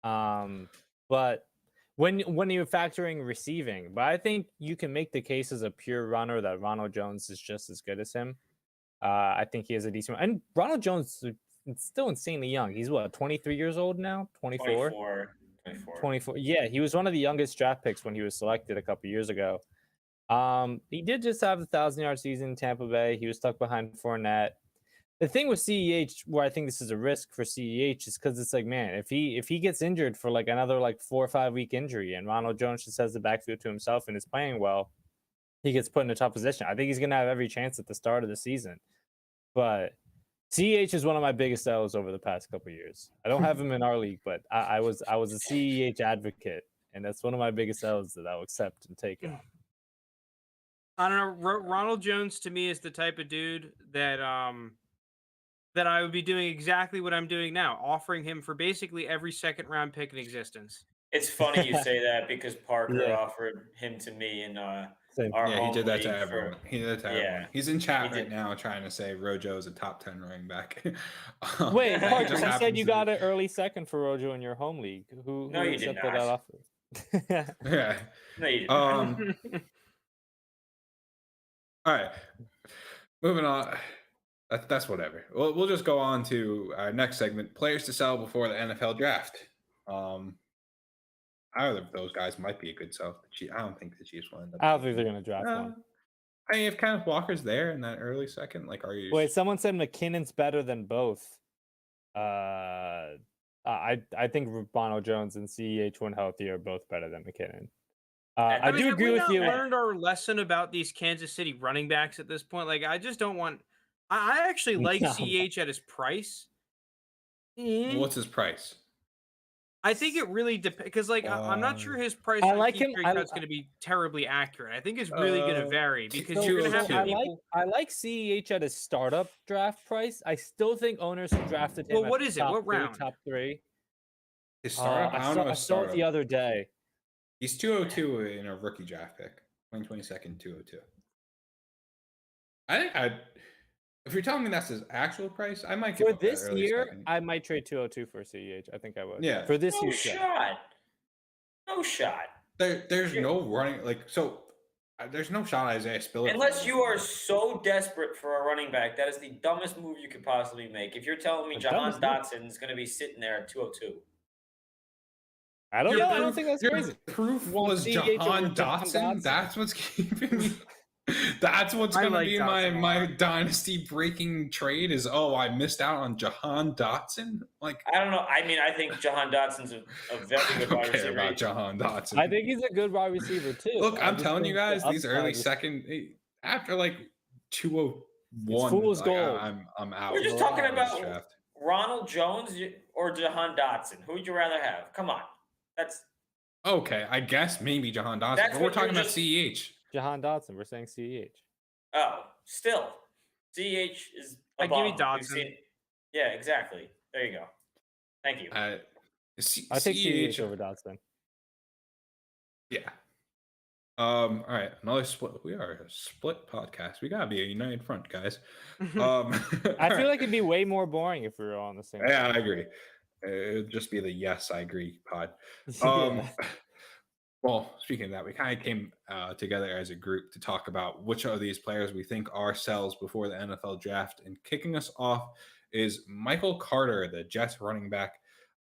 But when you're factoring receiving, but I think you can make the case as a pure runner that Ronald Jones is just as good as him. I think he has a decent one. And Ronald Jones is still insanely young. He's what, 23 years old now? 24? 24. Yeah, he was one of the youngest draft picks when he was selected a couple years ago. He did just have the 1,000-yard season in Tampa Bay. He was stuck behind Fournette. The thing with CEH, where I think this is a risk for CEH, is because it's like, man, if he gets injured for like another like 4 or 5 week injury, and Ronald Jones just has the backfield to himself and is playing well, he gets put in a tough position. I think he's gonna have every chance at the start of the season. But CEH is one of my biggest L's over the past couple of years. I don't have him in our league, but I was a CEH advocate, and that's one of my biggest L's that I'll accept and take on. I don't know. Ronald Jones to me is the type of dude that that I would be doing exactly what I'm doing now, offering him for basically every second round pick in existence. It's funny you say that because Parker offered him to me in our he did that to league everyone. He did that to everyone. He's in chat right now trying to say Rojo is a top 10 running back. Wait, Parker, you said you got an early second for Rojo in your home league. Who No, you did accepted not. that offer? Yeah. No, you didn't. All right. Moving on. That's whatever. We'll just go on to our next segment, players to sell before the NFL draft. Either of those guys might be a good sell. I don't think the Chiefs will end up. I don't think they're going to draft one. I mean, if Kenneth Walker's there in that early second, like, are you? Wait, someone said McKinnon's better than both. I think Ronald Jones and CEH when healthy are both better than McKinnon. I do agree with you. We learned our lesson about these Kansas City running backs at this point. Like, I just don't want. I actually like CEH at his price. What's his price? I think it really depends because, like, I'm not sure his price. I like him. It's going to be terribly accurate. I think it's really going to vary because you're going to have people. I like CEH at his startup draft price. I still think owners who drafted him. Well, what is it? What round? Top 3. His startup. I saw it the other day. He's 202 in a rookie draft pick. 2022, 202. I think if you're telling me that's his actual price, I might give for this year. I might trade 202 for CEH. I think I would. Yeah, for this no year. Shot. No shot. There's no running there's no shot Isaiah Spiller. Unless you are so desperate for a running back, that is the dumbest move you could possibly make. If you're telling me Jahan Dotson is going to be sitting there at 202. I don't know. I don't think that's crazy. Proof was Jahan Dotson. That's what's keeping me. That's what's going to be my dynasty breaking trade is, I missed out on Jahan Dotson. Like, I don't know. I mean, I think Jahan Dotson's a very good wide receiver. About Jahan Dotson. I think he's a good wide receiver too. Look, I'm telling you guys, these early second after like 201, fool's gold. I'm out. We're just talking about Ronald Jones or Jahan Dotson. Who would you rather have? Come on. That's okay. I guess maybe Jahan Dotson. But we're talking about CEH. Jahan Dotson. We're saying CEH. Oh, still, CEH is. I give you Dotson. Yeah, exactly. There you go. Thank you. I take CEH over Dotson. Yeah. All right. Another split. We are a split podcast. We gotta be a united front, guys. I feel like it'd be way more boring if we were all on the same. Yeah, I agree. It would just be the yes, I agree pod. Well, speaking of that, we kind of came together as a group to talk about which of these players we think are sells before the NFL draft. And kicking us off is Michael Carter, the Jets running back.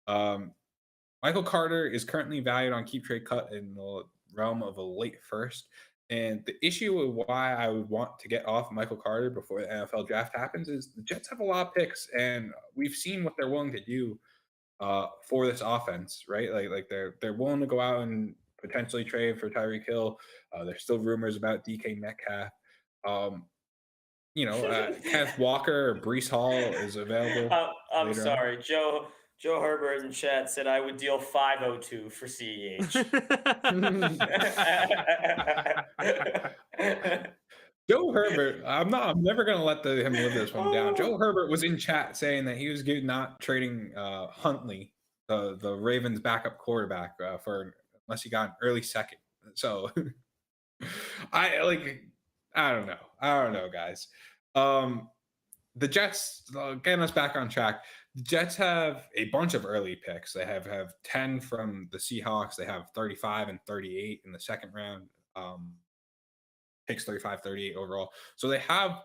Michael Carter is currently valued on Keep Trade Cut in the realm of a late first. And the issue with why I would want to get off Michael Carter before the NFL draft happens is the Jets have a lot of picks, and we've seen what they're willing to do for this offense, right? Like they're willing to go out and potentially trade for Tyreek Hill. There's still rumors about DK Metcalf. Kenneth Walker or Breece Hall is available. I'm sorry, Joe Herbert in chat said I would deal 502 for CEH. Joe Herbert, I'm never gonna let him live this one down. Joe Herbert was in chat saying that he was not trading Huntley, the Ravens backup quarterback, for unless he got an early second. So I don't know, guys. The Jets, getting us back on track. The Jets have a bunch of early picks. They have 10 from the Seahawks. They have 35 and 38 in the second round. Picks 35, 38 overall. So they have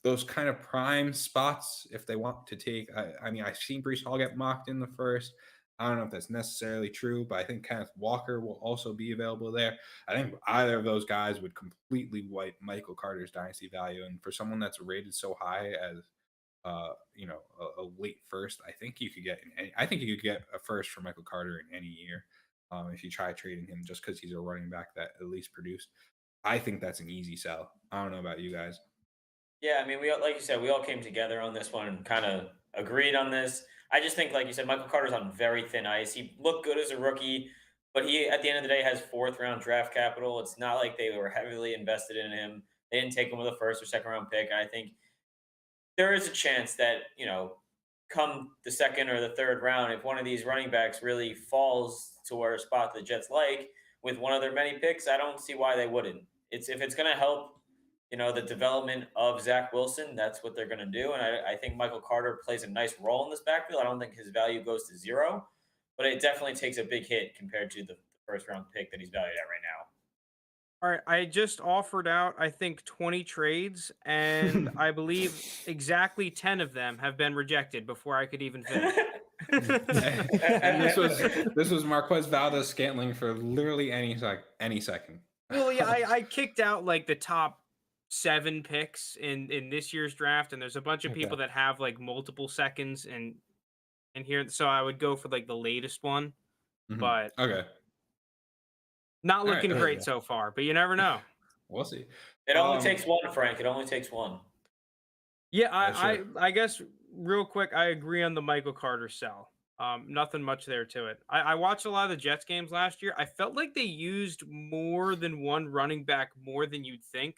those kind of prime spots if they want to take. I mean, I've seen Breece Hall get mocked in the first. I don't know if that's necessarily true, but I think Kenneth Walker will also be available there. I think either of those guys would completely wipe Michael Carter's dynasty value. And for someone that's rated so high as a late first, I think you could get a first for Michael Carter in any year. If you try trading him just because he's a running back that at least produced. I think that's an easy sell. I don't know about you guys. Yeah, I mean, like you said, we all came together on this one and kind of agreed on this. I just think, like you said, Michael Carter's on very thin ice. He looked good as a rookie, but he, at the end of the day, has 4th-round draft capital. It's not like they were heavily invested in him. They didn't take him with a 1st or 2nd-round pick. I think there is a chance that, come the 2nd or the 3rd round, if one of these running backs really falls to where a spot the Jets like with one of their many picks, I don't see why they wouldn't. If it's going to help the development of Zach Wilson, that's what they're going to do. And I think Michael Carter plays a nice role in this backfield. I don't think his value goes to 0, but it definitely takes a big hit compared to the 1st-round pick that he's valued at right now. All right, I just offered out, I think, 20 trades, and I believe exactly 10 of them have been rejected before I could even finish. And this was Marquez Valdes-Scantling for literally any second. Well, yeah, I kicked out like the top 7 picks in this year's draft, and there's a bunch of people that have like multiple seconds and here, so I would go for like the latest one, but okay, not looking great so far. But you never know. We'll see. It only takes one, Frank. It only takes one. Yeah, I guess real quick, I agree on the Michael Carter sell. Nothing much there to it. I watched a lot of the Jets games last year. I felt like they used more than one running back more than you'd think.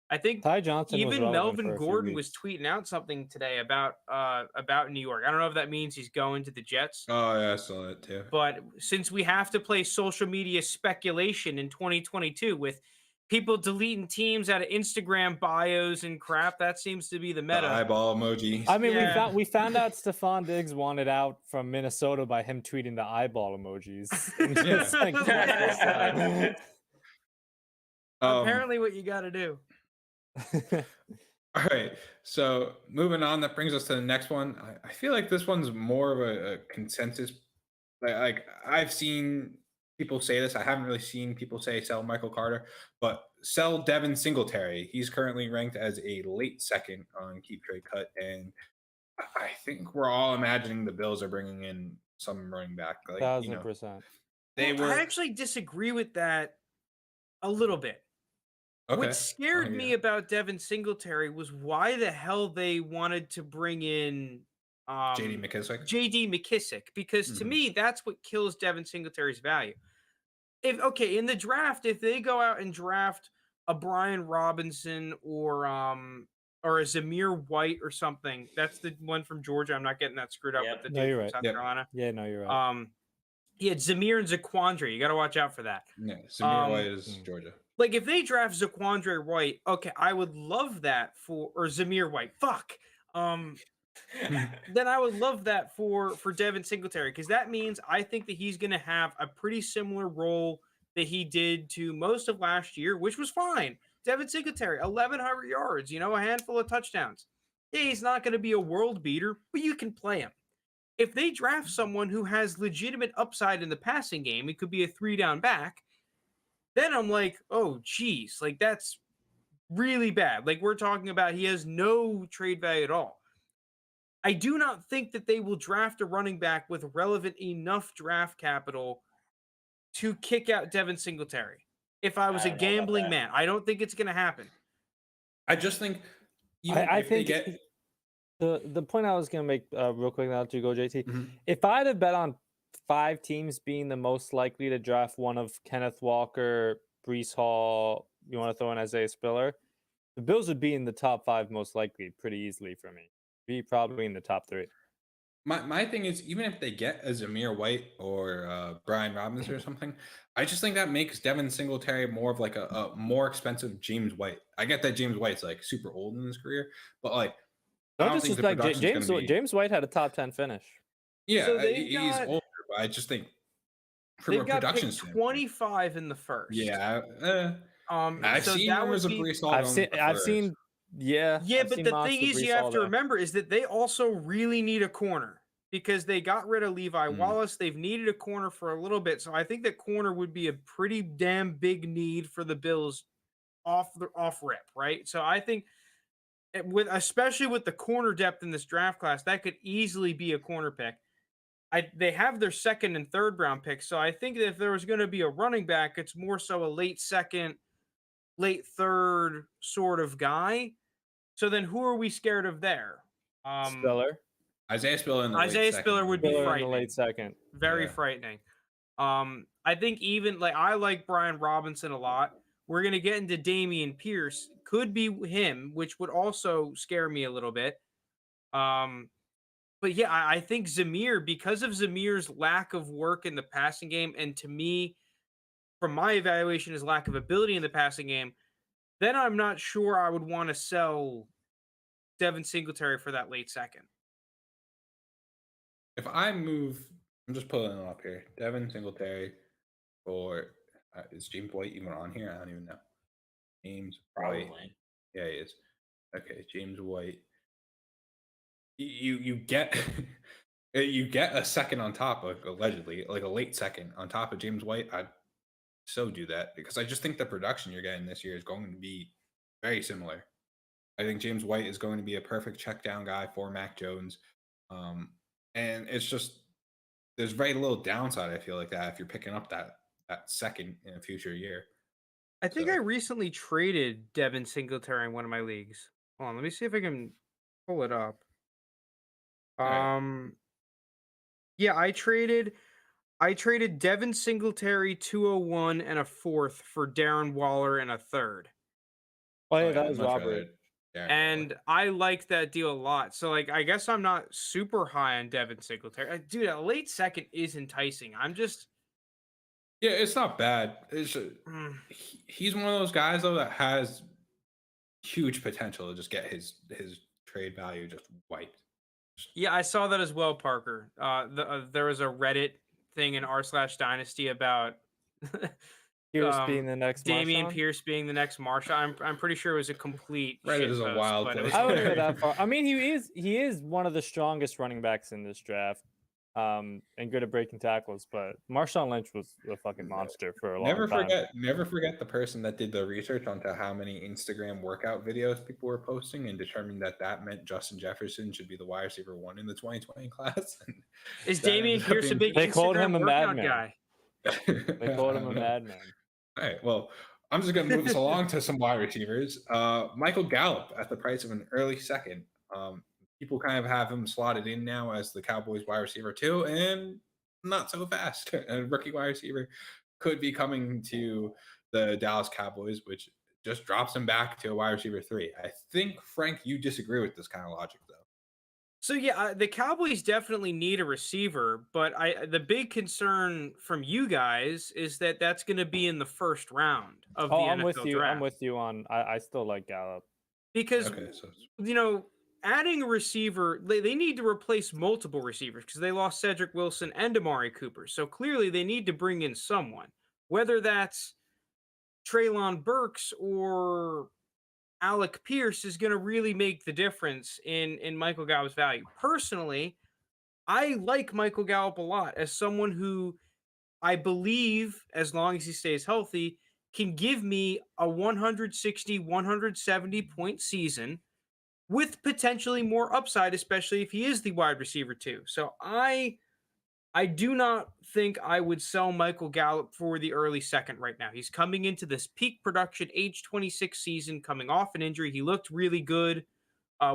I think Ty Johnson even Melvin Gordon was tweeting out something today about New York. I don't know if that means he's going to the Jets. Oh yeah, I saw that too. But since we have to play social media speculation in 2022 with people deleting teams out of Instagram bios and crap, that seems to be the meta. The eyeball emoji. I mean, we found out Stephon Diggs wanted out from Minnesota by him tweeting the eyeball emojis. Apparently, what you got to do. All right, so moving on, that brings us to the next one. I feel like this one's more of a consensus. Like I've seen people say this. I haven't really seen people say sell Michael Carter, but sell Devin Singletary. He's currently ranked as a late second on Keep Trade Cut, and I think we're all imagining the Bills are bringing in some running back. Like 1,000%. I actually disagree with that a little bit. Okay. What scared me about Devin Singletary was why the hell they wanted to bring in JD McKissick, because to me that's what kills Devin Singletary's value. In the draft, if they go out and draft a Brian Robinson or a Zamir White or something, that's the one from Georgia. I'm not getting that screwed up with the dude from South Carolina. Yeah, no, you're right. He had Zamir and Zaquandre. You got to watch out for that. Yeah, Zamir White is Georgia. Like if they draft Zaquandre White, okay, I would love that or Zamir White. Then I would love that for Devin Singletary, because that means I think that he's going to have a pretty similar role that he did to most of last year, which was fine. Devin Singletary, 1,100 yards, a handful of touchdowns. Yeah, he's not going to be a world beater, but you can play him. If they draft someone who has legitimate upside in the passing game, it could be a 3-down back. Then I'm like, oh, geez, like that's really bad. Like we're talking about he has no trade value at all. I do not think that they will draft a running back with relevant enough draft capital to kick out Devin Singletary. If I was a gambling man, I don't think it's going to happen. I just think the point I was going to make real quick now to go, JT. If I had to bet on 5 teams being the most likely to draft one of Kenneth Walker, Breece Hall, you want to throw in Isaiah Spiller, the Bills would be in the top 5 most likely pretty easily for me. Be probably in the top 3. My thing is, even if they get a Zamir White or Brian Robinson or something, I just think that makes Devin Singletary more of like a more expensive James White. I get that James White's like super old in his career, but like I don't think the production's gonna be... James White had a top 10 finish. Yeah, so he's older, but I just think from a production standpoint, 25 in the first. Yeah, I've seen numbers of Breece Hall. I've seen. Yeah, but the thing is, you have to remember is that they also really need a corner. because they got rid of Levi Mm. Wallace. They've needed a corner for a little bit. So I think that corner would be a pretty damn big need for the Bills off rip, right? So I think especially with the corner depth in this draft class, that could easily be a corner pick. They have their second and third round picks. So I think that if there was going to be a running back, it's more so a late second, late third sort of guy. So then who are we scared of there? Spiller. Isaiah Spiller in the late Isaiah second Spiller would be Spiller in the frightening. late second. Very Yeah. frightening. I think even like I like Brian Robinson a lot. We're gonna get into Dameon Pierce. Could be him, which would also scare me a little bit. But yeah, I think Zamir, because of Zamir's lack of work in the passing game, and to me, from my evaluation, his lack of ability in the passing game, then I'm not sure I would want to sell Devin Singletary for that late second. If I move, I'm just pulling it up here. Devin Singletary for is James White even on here? I don't even know. James White. Probably. Yeah, he is. Okay, James White. You get you get a second on top, like allegedly, like a late second on top of James White. I'd so do that because I just think the production you're getting this year is going to be very similar. I think James White is going to be a perfect check down guy for Mac Jones. And it's just there's very little downside, I feel like, that if you're picking up that second in a future year. I think So- I recently traded Devin Singletary in one of my leagues. Hold on, let me see if I can pull it up. Alright. Yeah, I traded Devin Singletary 201 and a fourth for Darren Waller and a third. Oh yeah, Oh, that yeah, was much Robert. rather Darren And Waller. I liked that deal a lot. So like I guess I'm not super high on Devin Singletary. Dude, a late second is enticing. I'm just Yeah, it's not bad. It's he's one of those guys though that has huge potential to just get his trade value just wiped. Yeah, I saw that as well, Parker. There was a Reddit thing in r/Dynasty about Pierce being the next Dameon Marshawn? Pierce being the next Marshawn. I'm pretty sure it was a complete Reddit is a shitpost, wild but it place. was I wouldn't go Very- that far. I mean, he is one of the strongest running backs in this draft, and good at breaking tackles. But Marshawn Lynch was a fucking monster for a long time. Never forget the person that did the research onto how many Instagram workout videos people were posting and determined that meant Justin Jefferson should be the wide receiver 1 in the 2020 class. Is That Dameon ended up Pierce a being- big They called him Instagram a workout madman. guy? They called him a madman. All right, well, I'm just going to move us along to some wide receivers. Michael Gallup at the price of an early second. People kind of have him slotted in now as the Cowboys wide receiver 2, and not so fast. A rookie wide receiver could be coming to the Dallas Cowboys, which just drops him back to a wide receiver 3. I think, Frank, you disagree with this kind of logic, though. So yeah, the Cowboys definitely need a receiver, but the big concern from you guys is that that's going to be in the first round of the I'm NFL with you. draft. I'm with you on. I still like Gallup. Because Okay, so adding a receiver, they need to replace multiple receivers because they lost Cedric Wilson and Amari Cooper. So clearly they need to bring in someone, whether that's Treylon Burks or Alec Pierce is going to really make the difference in Michael Gallup's value. Personally, I like Michael Gallup a lot as someone who I believe, as long as he stays healthy, can give me a 160, 170 point season with potentially more upside, especially if he is the wide receiver too. So I do not think I would sell Michael Gallup for the early second right now. He's coming into this peak production, age 26 season, coming off an injury. He looked really good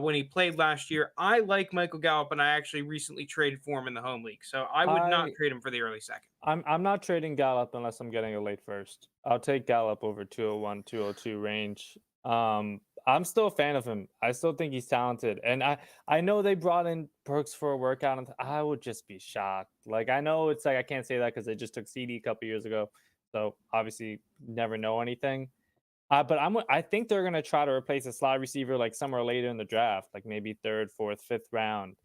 when he played last year. I like Michael Gallup, and I actually recently traded for him in the home league. So I would not trade him for the early second. I'm not trading Gallup unless I'm getting a late first. I'll take Gallup over 201, 202 range. I'm still a fan of him. I still think he's talented. And I know they brought in Burks for a workout, and I would just be shocked. Like, I know it's like I can't say that because they just took CD a couple years ago. So obviously never know anything. But I think they're gonna try to replace a slot receiver like somewhere later in the draft, like maybe 3rd, 4th, 5th round.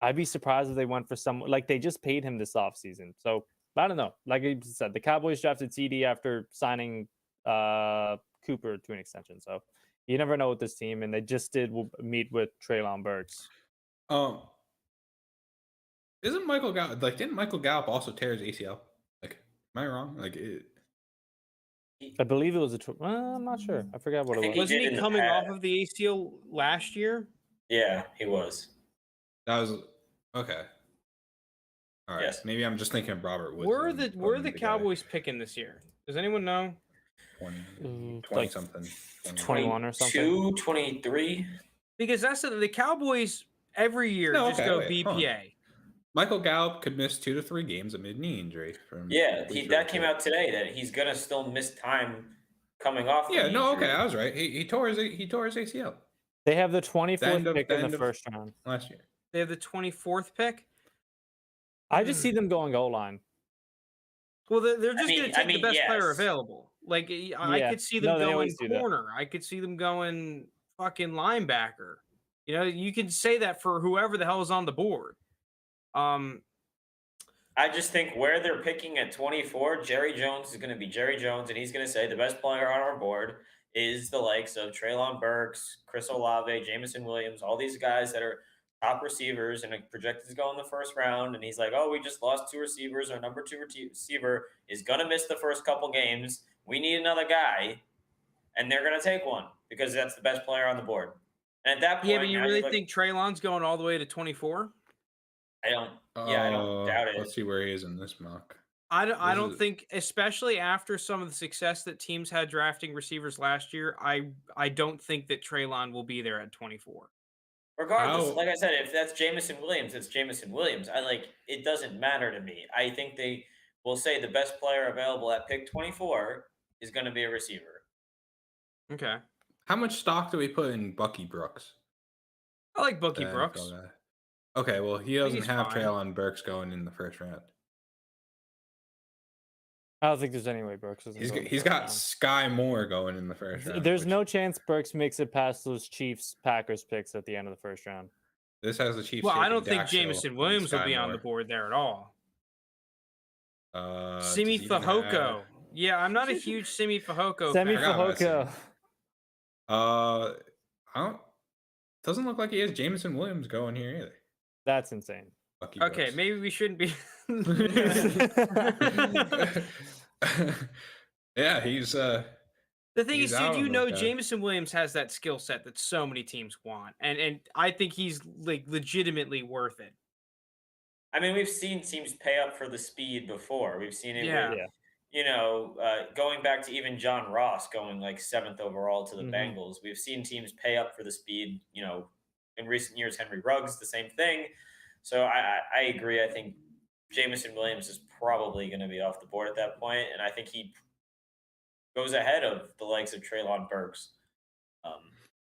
I'd be surprised if they went for someone like they just paid him this offseason. So I don't know. Like I said, the Cowboys drafted CD after signing Cooper to an extension. So you never know with this team, and they just did meet with Treylon Burks. Isn't Michael Gallup didn't Michael Gallup also tear his ACL? Like, am I wrong? I believe it was I'm not sure. I forgot what I it think was. Wasn't did he in the coming off past. of the ACL last year? Yeah, he was. that was okay. All right, Yes. maybe I'm just thinking of Robert Woods. Where are and the putting him Cowboys picking this year? Does anyone know? 20 like something, 21 or something. 23. Because that's the Cowboys every year No, just okay, go wait, hold on. BPA. Michael Gallup could miss 2 to 3 games amid knee injury. Yeah, that came out today that he's gonna still miss time coming off. Yeah, the no, injury. okay, I was right. He tore his ACL They have the 24th end of- pick the in end the of- first round. last year. They have the 24th pick. I just see them going goal line. Well, they're just going to take the best player yes. available. Like, I Yeah. could see them No, they going always do that. corner. I could see them going fucking linebacker. You know, you can say that for whoever the hell is on the board. I just think where they're picking at 24, Jerry Jones is going to be Jerry Jones, and he's going to say the best player on our board is the likes of Treylon Burks, Chris Olave, Jameson Williams, all these guys that are top receivers and are projected to go in the first round. And he's like, oh, we just lost 2 receivers. Our number 2 receiver is going to miss the first couple games. We need another guy, and they're going to take one because that's the best player on the board. And at that point, yeah, but you really think Treylon's going all the way to 24? I don't. Yeah, I don't doubt it. Let's see where he is in this mock. I don't think, especially after some of the success that teams had drafting receivers last year, I don't think that Treylon will be there at 24. Regardless, like I said, if that's Jameson Williams, it's Jameson Williams. It doesn't matter to me. I think they will say the best player available at pick 24 is going to be a receiver. Okay. How much stock do we put in Bucky Brooks? I like Bucky The Brooks. NFL guy. Okay, well, he doesn't he's have fine. Treylon Burks going in the first round. I don't think there's any way Burks is. He's got Sky Moore going in the first round. There's no chance Burks makes it past those Chiefs Packers picks at the end of the first round. This has the Chiefs. Well, I taking don't think Dak Hill Jameson and Williams will Sky be on the Moore. board there at all. does Simi he even Fehoko. have- Yeah, I'm not a huge Simi Fehoko Semi fan. forgot about Fehoko. I don't. Doesn't look like he has Jameson Williams going here either. That's insane. Bucky Okay, Brooks. maybe we shouldn't be. Yeah, he's The thing He's is, out dude, you on know those guys. Jameson Williams has that skill set that so many teams want, and I think he's like legitimately worth it. I mean, we've seen teams pay up for the speed before. We've seen it Yeah. with, Yeah. going back to even John Ross going like 7th overall to the Mhm. Bengals. We've seen teams pay up for the speed. In recent years, Henry Ruggs, the same thing. So I agree. I think Jameson Williams is probably going to be off the board at that point, and I think he goes ahead of the likes of Treylon Burks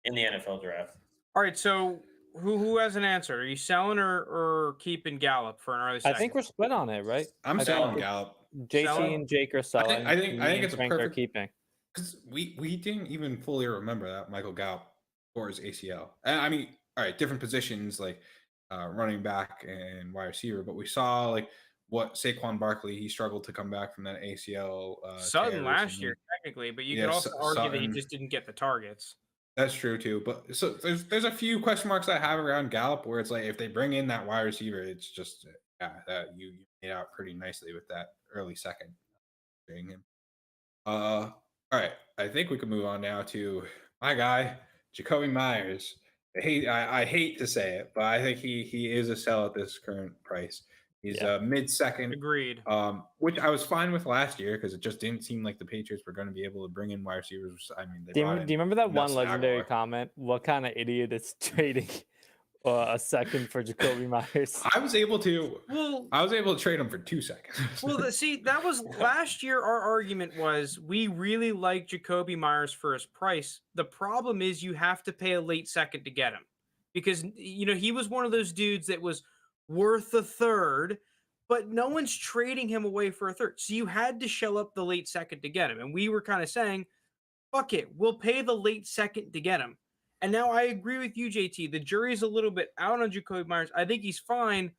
in the NFL draft. All right, so who has an answer? Are you selling or keeping Gallup for an early I second? think we're split on it, right? I'm I selling think Gallup JC Selling? and Jake are selling. I think me and it's a Frank are perfect- keeping. because we didn't even fully remember that Michael Gallup tore his ACL. And I mean, all right, different positions like running back and wide receiver, but we saw like what Saquon Barkley, he struggled to come back from that ACL. Sutton tear last recently. year, technically, but you Yeah, could also argue that he Sutton. just didn't get the targets. That's true too. But so there's a few question marks I have around Gallup where it's like if they bring in that wide receiver, it's just that you made out pretty nicely with that early second. Getting him. All right. I think we can move on now to my guy, Jakobi Meyers. I hate to say it, but I think he is a sell at this current price. He's mid second. Agreed. Which I was fine with last year because it just didn't seem like the Patriots were going to be able to bring in wide receivers. I mean, Do you remember that one Nelson legendary Aguilar. comment? What kind of idiot is trading a second for Jakobi Meyers? I was able to trade him for 2 seconds. Well, see, that was last year. Our argument was we really like Jakobi Meyers for his price. The problem is you have to pay a late second to get him because he was one of those dudes that was worth a third, but no one's trading him away for a third. So you had to shell up the late second to get him. And we were kind of saying, fuck it, we'll pay the late second to get him. And now I agree with you, JT. The jury's a little bit out on Jakobi Meyers. I think he's fine,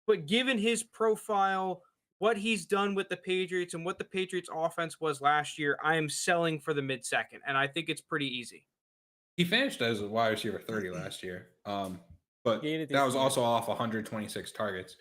but given his profile, what he's done with the Patriots and what the Patriots offense was last year, I am selling for the mid second. And I think it's pretty easy. He finished as a wide receiver 30 last year. But He had a that was decent also off 126 targets.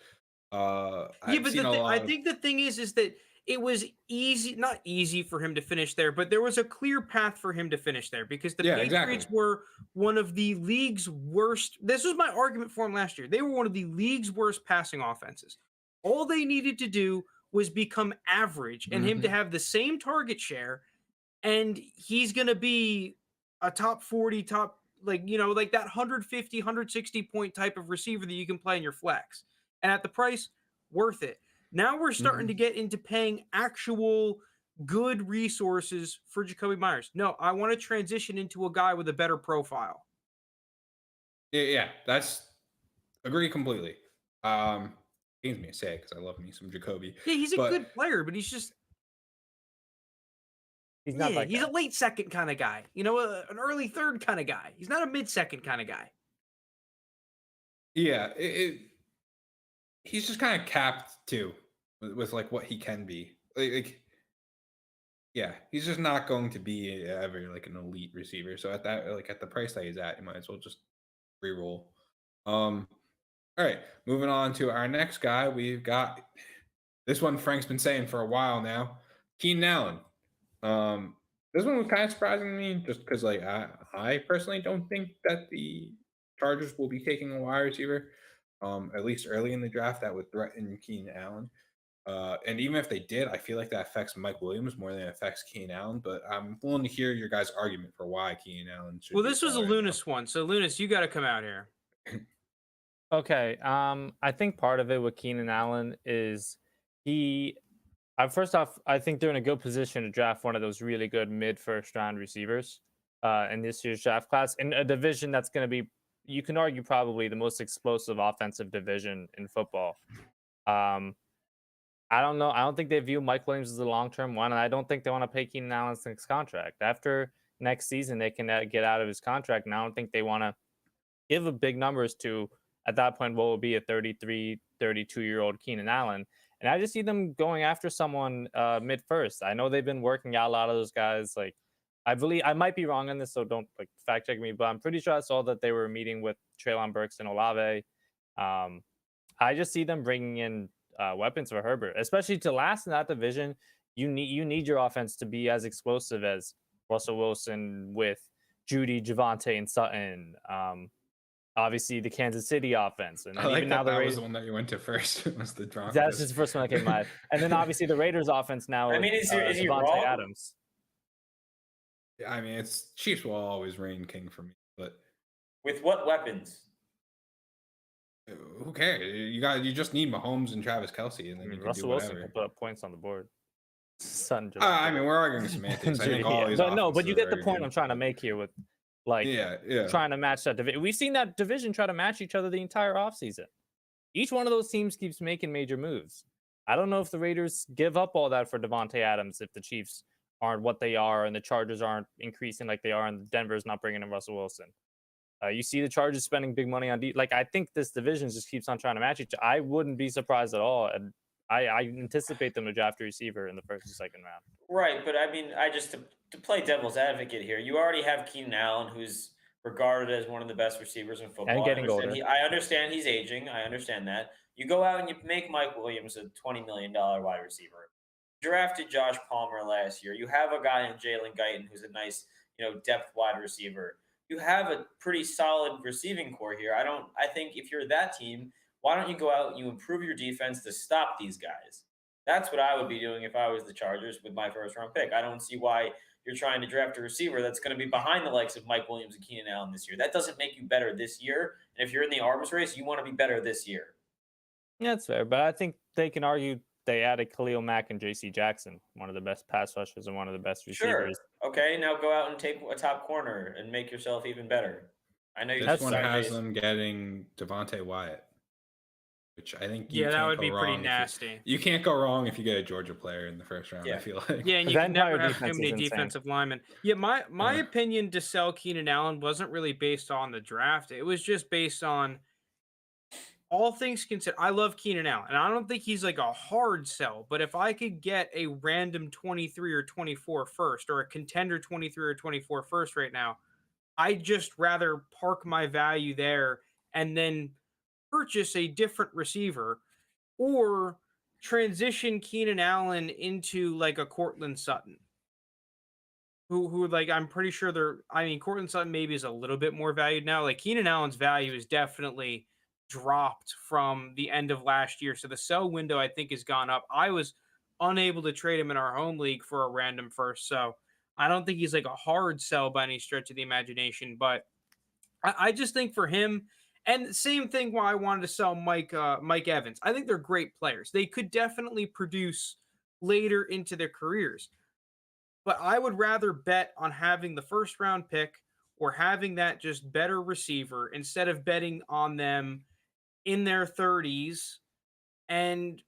Yeah, I've but seen a lot I of, think the thing is that it was easy, not easy for him to finish there, but there was a clear path for him to finish there because the Yeah, Patriots exactly. were one of the league's worst. This was my argument for him last year. They were one of the league's worst passing offenses. All they needed to do was become average and him to Mhm. have the same target share, and he's going to be a top 40, top, like, like that 150, 160 point type of receiver that you can play in your flex. And at the price, worth it. Now we're starting to Mhm. get into paying actual good resources for Jakobi Meyers. No, I want to transition into a guy with a better profile. Yeah, that's agree completely. Pains me to say because I love me some Jacoby, Yeah, he's a but good player, but he's just, He's not that he's guy. a late second kind of guy. An early third kind of guy. He's not a mid second kind of guy. yeah, he's just kind of capped too with like what he can be. Yeah, he's just not going to be ever like an elite receiver. So at that, like at the price that he's at, you might as well just re-roll. All right, moving on to our next guy. We've got this one Frank's been saying for a while now. Keenan Allen. This one was kind of surprising to me just because like I personally don't think that the Chargers will be taking a wide receiver, at least early in the draft that would threaten Keenan Allen. And even if they did, I feel like that affects Mike Williams more than it affects Keenan Allen. But I'm willing to hear your guys' argument for why Keenan Allen should Well, be this was a right now. Lounis one. So, Lounis, you got to come out here. Okay. I think part of it with Keenan Allen is he. First off, I think they're in a good position to draft one of those really good mid first round receivers in this year's draft class in a division that's going to be, you can argue, probably the most explosive offensive division in football. I don't know. I don't think they view Mike Williams as a long term one, and I don't think they want to pay Keenan Allen's next contract. After next season, they can get out of his contract, and I don't think they want to give a big numbers to, at that point, what will be a 33, 32-year-old Keenan Allen. And I just see them going after someone mid first. I know they've been working out a lot of those guys. Like, I believe, I might be wrong on this, so don't like fact check me, but I'm pretty sure I saw that they were meeting with Treylon Burks and Olave. I just see them bringing in weapons for Herbert, especially to last in that division. You need your offense to be as explosive as Russell Wilson with Judy, Javonte, and Sutton. Obviously the Kansas City offense, and I then like even now that the was Raiders. the one that you went to first. Was the Broncos? That's just the first one that came to mind. And then obviously the Raiders offense now. I mean, is he Devontae wrong? Adams. I mean, it's Chiefs will always reign king for me, but With what weapons? who cares? You just need Mahomes and Travis Kelce, and then you can Russell do Wilson whatever. can put up points on the board. Sutton just I mean, we're arguing semantics. I think Judy, all yeah. these But no, but you offenses get are the very point good, I'm trying to but- make here with like Yeah. trying to match that division. We've seen that division try to match each other the entire offseason. Each one of those teams keeps making major moves. I don't know if the Raiders give up all that for Devontae Adams if the Chiefs aren't what they are and the Chargers aren't increasing like they are and Denver's not bringing in Russell Wilson. You see the Chargers spending big money on like I think this division just keeps on trying to match each other. I wouldn't be surprised at all, and I anticipate them to draft a receiver in the first and second round. Right, but I mean, I just to play devil's advocate here, you already have Keenan Allen, who's regarded as one of the best receivers in football. And getting older. I understand he's aging. I understand that. You go out and you make Mike Williams a $20 million wide receiver. Drafted Josh Palmer last year. You have a guy in Jalen Guyton who's a nice, depth wide receiver. You have a pretty solid receiving core here. I think if you're that team, why don't you go out and you improve your defense to stop these guys? That's what I would be doing if I was the Chargers with my first round pick. I don't see why you're trying to draft a receiver that's going to be behind the likes of Mike Williams and Keenan Allen this year. That doesn't make you better this year. And if you're in the arms race, you want to be better this year. Yeah, that's fair. But I think they can argue they added Khalil Mack and J.C. Jackson, one of the best pass rushers and one of the best receivers. Sure. Okay, now go out and take a top corner and make yourself even better. I know This one has them getting Devontae Wyatt, which I think that would be pretty nasty. You can't go wrong if you get a Georgia player in the first round. I feel like. Yeah, and you That can never entire have too defense many is insane. defensive linemen. Yeah, my opinion to sell Keenan Allen wasn't really based on the draft. It was just based on all things considered. I love Keenan Allen, and I don't think he's like a hard sell. But if I could get a random 23 or 24 first, or a contender 23 or 24 first right now, I'd just rather park my value there and then purchase a different receiver. or transition Keenan Allen into like a Cortland Sutton. Who like I'm pretty sure Cortland Sutton maybe is a little bit more valued now. Like Keenan Allen's value is definitely dropped from the end of last year. So the sell window I think has gone up. I was unable to trade him in our home league for a random first. So I don't think he's like a hard sell by any stretch of the imagination. But I just think for him, and same thing why I wanted to sell Mike Evans. I think they're great players. They could definitely produce later into their careers. But I would rather bet on having the first round pick or having that just better receiver instead of betting on them in their 30s and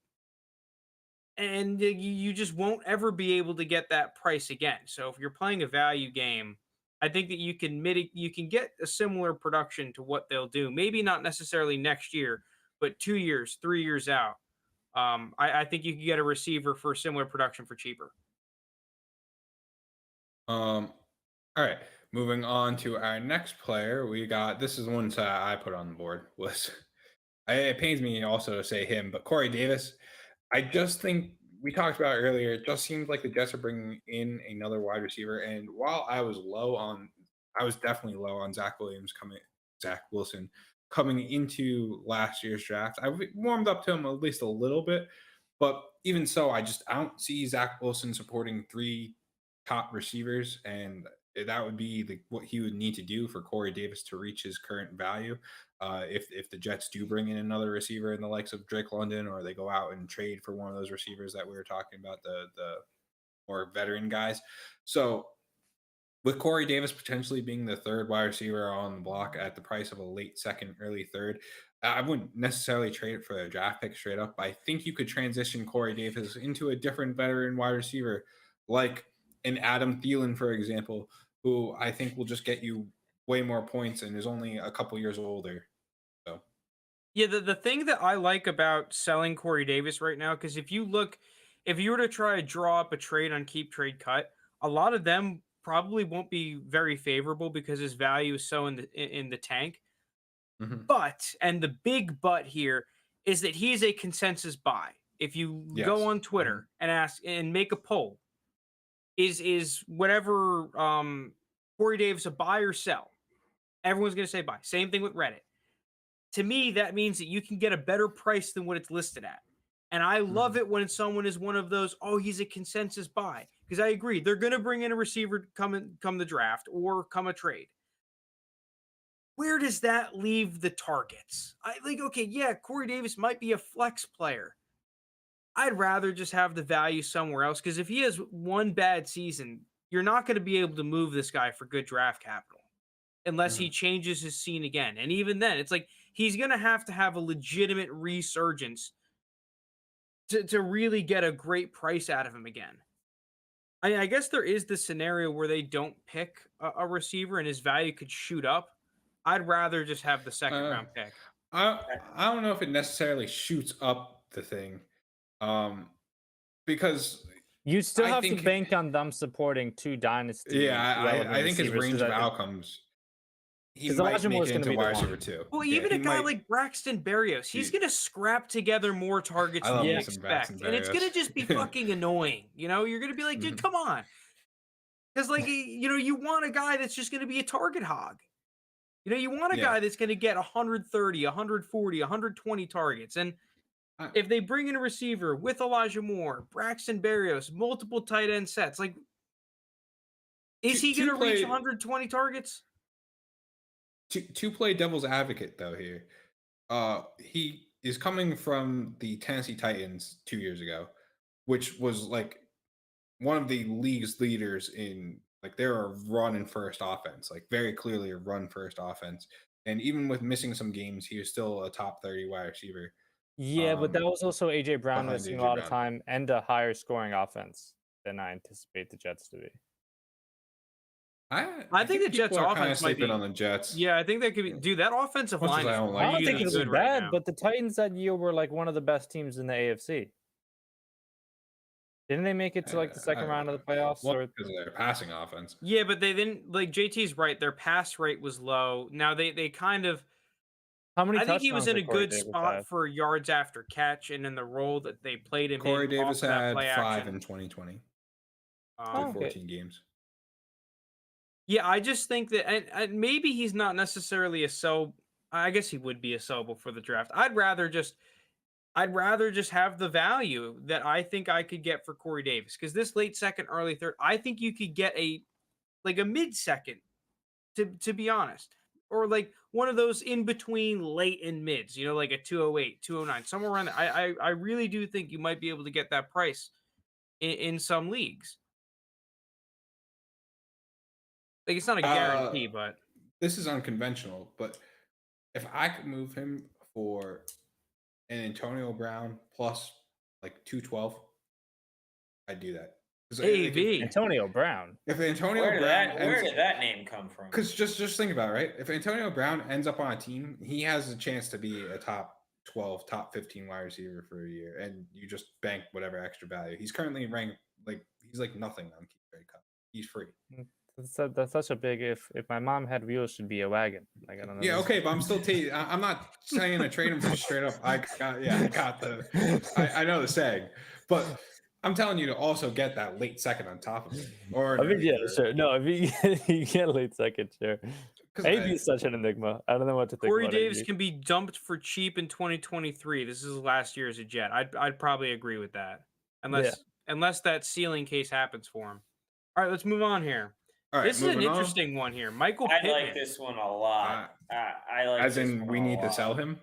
you just won't ever be able to get that price again. So if you're playing a value game, I think that you can get a similar production to what they'll do. Maybe not necessarily next year, but 2 years, 3 years out. I think you can get a receiver for similar production for cheaper. All right, moving on to our next player. We got, this is one that I put on the board, was it pains me also to say him, but Corey Davis. I just think we talked about earlier, it just seems like the Jets are bringing in another wide receiver. And while I was definitely low on Zach Wilson coming into last year's draft. I warmed up to him at least a little bit, but even so, I don't see Zach Wilson supporting 3 top receivers, and that would be what he would need to do for Corey Davis to reach his current value. If the Jets do bring in another receiver in the likes of Drake London, or they go out and trade for one of those receivers that we were talking about, the more veteran guys. So with Corey Davis potentially being the 3rd wide receiver on the block at the price of a late 2nd, early 3rd, I wouldn't necessarily trade it for a draft pick straight up. But I think you could transition Corey Davis into a different veteran wide receiver, like an Adam Thielen, for example, who I think will just get you way more points and is only a couple years older. So, yeah, the thing that I like about selling Corey Davis right now, because if you were to try to draw up a trade on keep, trade, cut, a lot of them probably won't be very favorable because his value is so in the tank. Mm-hmm. But, and the big but here is that he is a consensus buy. If you go on Twitter and ask and make a poll, is whatever Corey Davis a buy or sell? Everyone's going to say buy. Same thing with Reddit. To me, that means that you can get a better price than what it's listed at. And I love it when someone is one of those, oh, he's a consensus buy. Because I agree, they're going to bring in a receiver come the draft or come a trade. Where does that leave the targets? Okay, yeah, Corey Davis might be a flex player. I'd rather just have the value somewhere else, because if he has one bad season, you're not going to be able to move this guy for good draft capital unless he changes his scene again. And even then, it's like he's going to have a legitimate resurgence to really get a great price out of him again. I guess there is the scenario where they don't pick a receiver and his value could shoot up. I'd rather just have the 2nd round pick. I don't know if it necessarily shoots up the thing. Because you still have to bank on them supporting 2 dynasty. Yeah, I think his range of outcomes. He might make it into wide receiver 2. Well, even a guy like Braxton Berrios, he's going to scrap together more targets than you expect. And it's going to just be fucking annoying. You're going to be like, dude, come on. Because, you want a guy that's just going to be a target hog. You want a guy that's going to get 130, 140, 120 targets. And if they bring in a receiver with Elijah Moore, Braxton Berrios, multiple tight end sets, is he going to reach 120 targets? To play devil's advocate, though, here, he is coming from the Tennessee Titans 2 years ago, which was one of the league's leaders in they're a run and first offense, very clearly a run first offense. And even with missing some games, he was still a top 30 wide receiver. Yeah, but that was also AJ Brown missing a lot of time and a higher scoring offense than I anticipate the Jets to be. I think the Jets offense might be on the Jets. Yeah, I think that could be. Dude, that offensive line. I don't think it's bad, but the Titans that year were one of the best teams in the AFC. Didn't they make it to the second round of the playoffs? Because of their passing offense. Yeah, but they didn't. JT's right. Their pass rate was low. Now they kind of How many I think he was touchdowns in a did Corey good Davis spot have? for yards after catch and in the role that they played him Corey in Davis off of that had play 5 action. in 2020 Oh, through okay. 14 games. Yeah, I just think that and maybe he's not necessarily a sell. I guess he would be a sellable for the draft. I'd rather just have the value that I think I could get for Corey Davis because this late second, early third, I think you could get a mid second to be honest, or like one of those in between late and mids, you know, like a 208, 209, somewhere around there. I really do think you might be able to get that price in some leagues. Like it's not a guarantee, but This is unconventional. But if I could move him for an Antonio Brown plus like 212, I'd do that. 'Cause AV. Antonio Brown. If Antonio Where Brown did that name come from? Because just think about it, right? If Antonio Brown ends up on a team, he has a chance to be a top 12, top 15 wide receiver for a year, and you just bank whatever extra value. He's currently ranked he's like nothing on Keep Cup. He's free. That's such a big if my mom had wheels, should be a wagon. Like I don't know. Yeah, okay, but I'm still I'm not saying to trade him for straight up. I know the saying, but I'm telling you to also get that late second on top of it. Or I mean, yeah, sure. No, I mean you get late second, sure. AB is such an enigma. I don't know what to think. Corey about Davis AB. can be dumped for cheap in 2023. This is his last year as a Jet. I'd probably agree with that, unless that ceiling case happens for him. All right, let's move on here. All right, This is an moving on. interesting one here. Michael I Pittman. like this one a lot. I like As this in, one we a need to lot. sell him.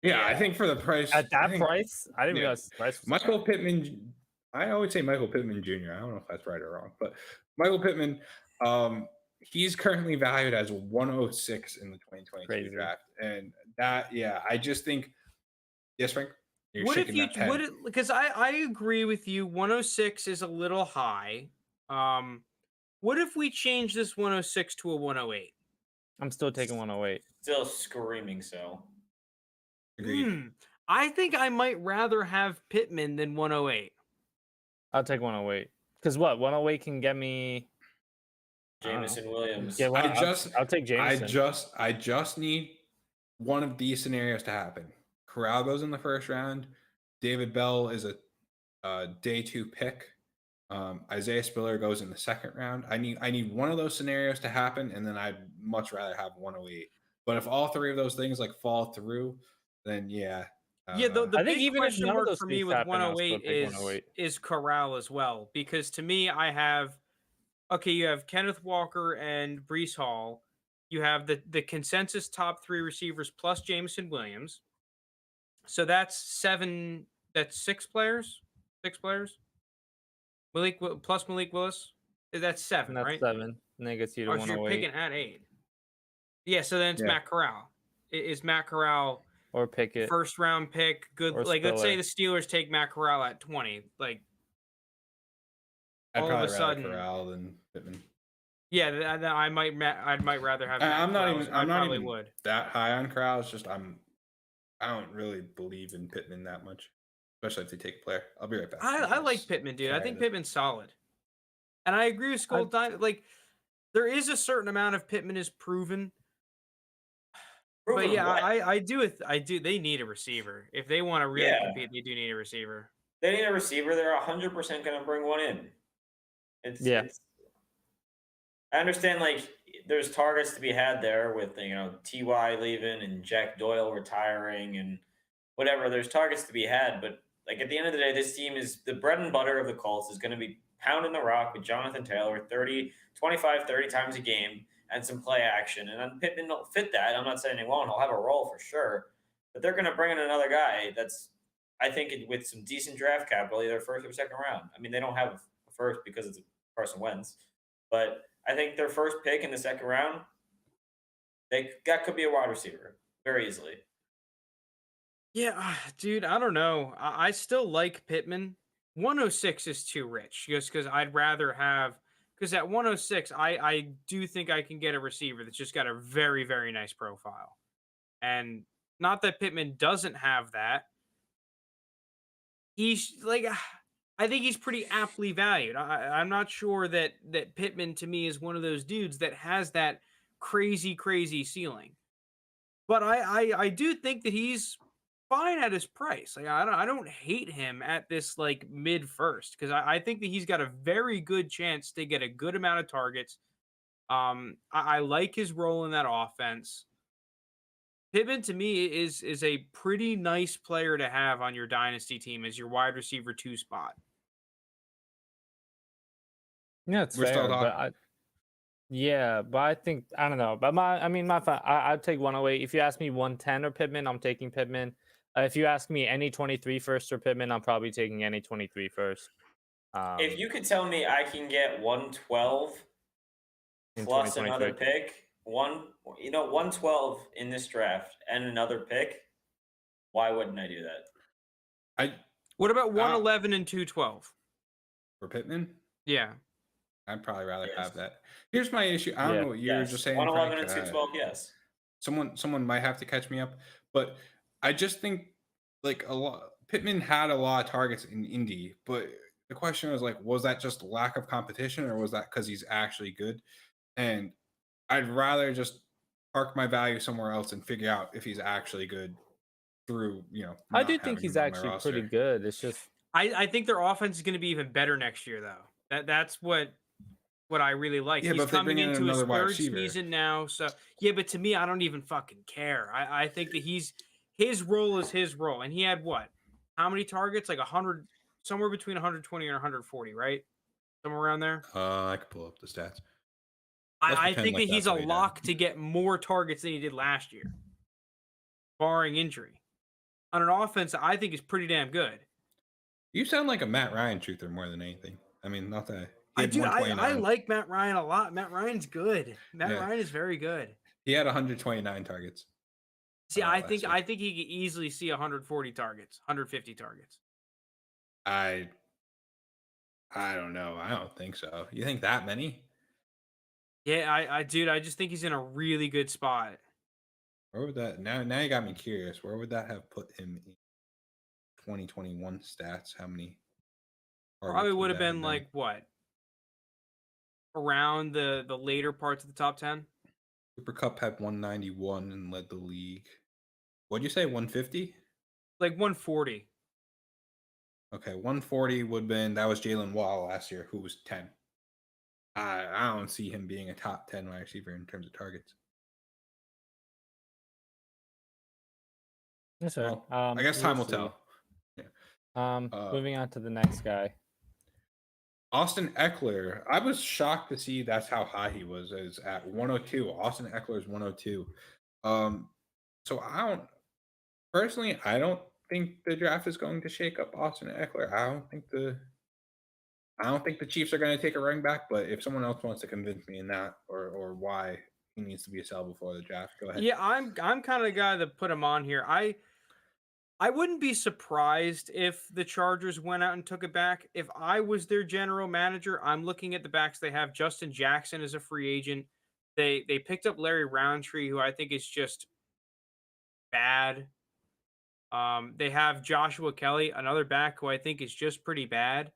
Yeah, I think for the price At that I think- price, I didn't yeah. realize the price was Michael Pittman. I always say Michael Pittman Jr. I don't know if that's right or wrong, but Michael Pittman, he's currently valued as 106 in the 2022 Crazy. draft, and that, I just think, yes, Frank. You're What if shaking you that pen. because I agree with you. 106 is a little high. What if we change this 106 to a 108? I'm still taking 108. Still screaming so. Agreed. I think I might rather have Pittman than 108. I'll take 108. Because what? 108 can get me Jameson Williams. Yeah, I I'll take Jameson. I just need one of these scenarios to happen. Corral goes in the first round. David Bell is a day 2 pick. Isaiah Spiller goes in the second round. I need one of those scenarios to happen, and then I'd much rather have 108. But if all three of those things fall through, then The I think big even if question none of mark those for me things with happen, I'll still 108 take 108. is Corral as well, because to me I have you have Kenneth Walker and Breece Hall. You have the consensus top 3 receivers plus Jameson Williams. So that's 7. That's 6 players. 6 players. Malik Willis. That's 7, And that's right? 7. And that gets you to Oh, so you're 108. picking at 8. Yeah, so then it's Matt Corral. Is Matt Corral Or Pickett. first round pick? Good. Or Like, let's say Spiller. the Steelers take Matt Corral at 20. Like, I'd all of probably a rather sudden- Corral than Pittman. yeah, I might rather have. Matt I'm not Corral, even. so I I'm not probably even would. that high on Corral. It's just I don't really believe in Pittman that much, especially if they take a player. I'll be right back. I like Pittman, dude. I think Tired. Pittman's solid, and I agree with Skull. Like, there is a certain amount of Pittman is proven. But Proven yeah, what? I do. They need a receiver if they want to really compete. They do need a receiver. They need a receiver. They're 100% going to bring one in. It's, I understand, like, there's targets to be had there with, Ty leaving and Jack Doyle retiring and whatever. There's targets to be had, but like at the end of the day, this team is the bread and butter of the Colts is going to be pounding the rock with Jonathan Taylor 25, 30 times a game and some play action. And then Pittman will fit that. I'm not saying he won't. He'll have a role for sure. But they're going to bring in another guy that's, I think, with some decent draft capital, either first or second round. I mean, they don't have a first because it's Carson Wentz. But I think their first pick in the second round, that could be a wide receiver very easily. Yeah, dude, I don't know. I still like Pittman. 106 is too rich just because I'd rather have – because at 106, I do think I can get a receiver that's just got a very, very nice profile. And not that Pittman doesn't have that. He's like – I think he's pretty aptly valued. I'm not sure that Pittman, to me, is one of those dudes that has that crazy, crazy ceiling. But I do think that he's fine at his price. Like I don't hate him at this like mid first because I think that he's got a very good chance to get a good amount of targets. I like his role in that offense. Pittman to me is a pretty nice player to have on your dynasty team as your wide receiver 2 spot. Yeah, it's We're still fair, but talking. but I think I don't know. But I'd take 108. If you ask me 110 or Pittman, I'm taking Pittman. If you ask me any 23 first or Pittman, I'm probably taking any 23 first. If you could tell me I can get 112 in plus 2023. another pick, 112 in this draft and another pick, why wouldn't I do that? What about 111 and 212? For Pittman? Yeah. I'd probably rather Yes. have that. Here's my issue. I don't know what you're just saying. 111 Frank. and 212, yes. Someone might have to catch me up, but I just think like Pittman had a lot of targets in Indy, but the question was like, was that just lack of competition or was that because he's actually good? And I'd rather just park my value somewhere else and figure out if he's actually good through, I not do think having he's him on my actually roster. pretty good. It's just I think their offense is going to be even better next year, though. That's what I really like. Yeah, He's but if they coming bring in into his another wide third receiver. season now, so yeah. But to me, I don't even fucking care. I think that his role is his role, and he had what? How many targets? Like 100, somewhere between 120 and 140, right? Somewhere around there. I could pull up the stats. I pretend think like that he's that's a what he did. lock to get more targets than he did last year, barring injury. On an offense, I think is pretty damn good. You sound like a Matt Ryan truther more than anything. I mean, not that he I had do. I 129. like Matt Ryan a lot. Matt Ryan's good. Matt Yeah. Ryan is very good. He had 129 targets. See, I last think year. I think he could easily see 140 targets, 150 targets. I don't know. I don't think so. You think that many? Yeah, I just think he's in a really good spot. Where would that now you got me curious. Where would that have put him in 2021 stats? How many? Probably would have been like what? Around the later parts of the top 10. Super Cup had 191 and led the league. What'd you say? 150? Like 140. Okay, 140 would have been that was Jalen Wall last year, who was 10. I don't see him being a top 10 wide receiver in terms of targets. yes, sir. Well, I guess time will see. tell. Moving on to the next guy. Austin Ekeler. I was shocked to see that's how high he was as at 102. Austin Ekeler is 102. So I don't think the draft is going to shake up Austin Ekeler. I don't think the Chiefs are going to take a running back, but if someone else wants to convince me in that or why he needs to be a sell before the draft, go ahead. Yeah, I'm kind of the guy that put him on here. I wouldn't be surprised if the Chargers went out and took it back. If I was their general manager, I'm looking at the backs they have. Justin Jackson is a free agent. They picked up Larry Roundtree, who I think is just bad. They have Joshua Kelly, another back who I think is just pretty bad.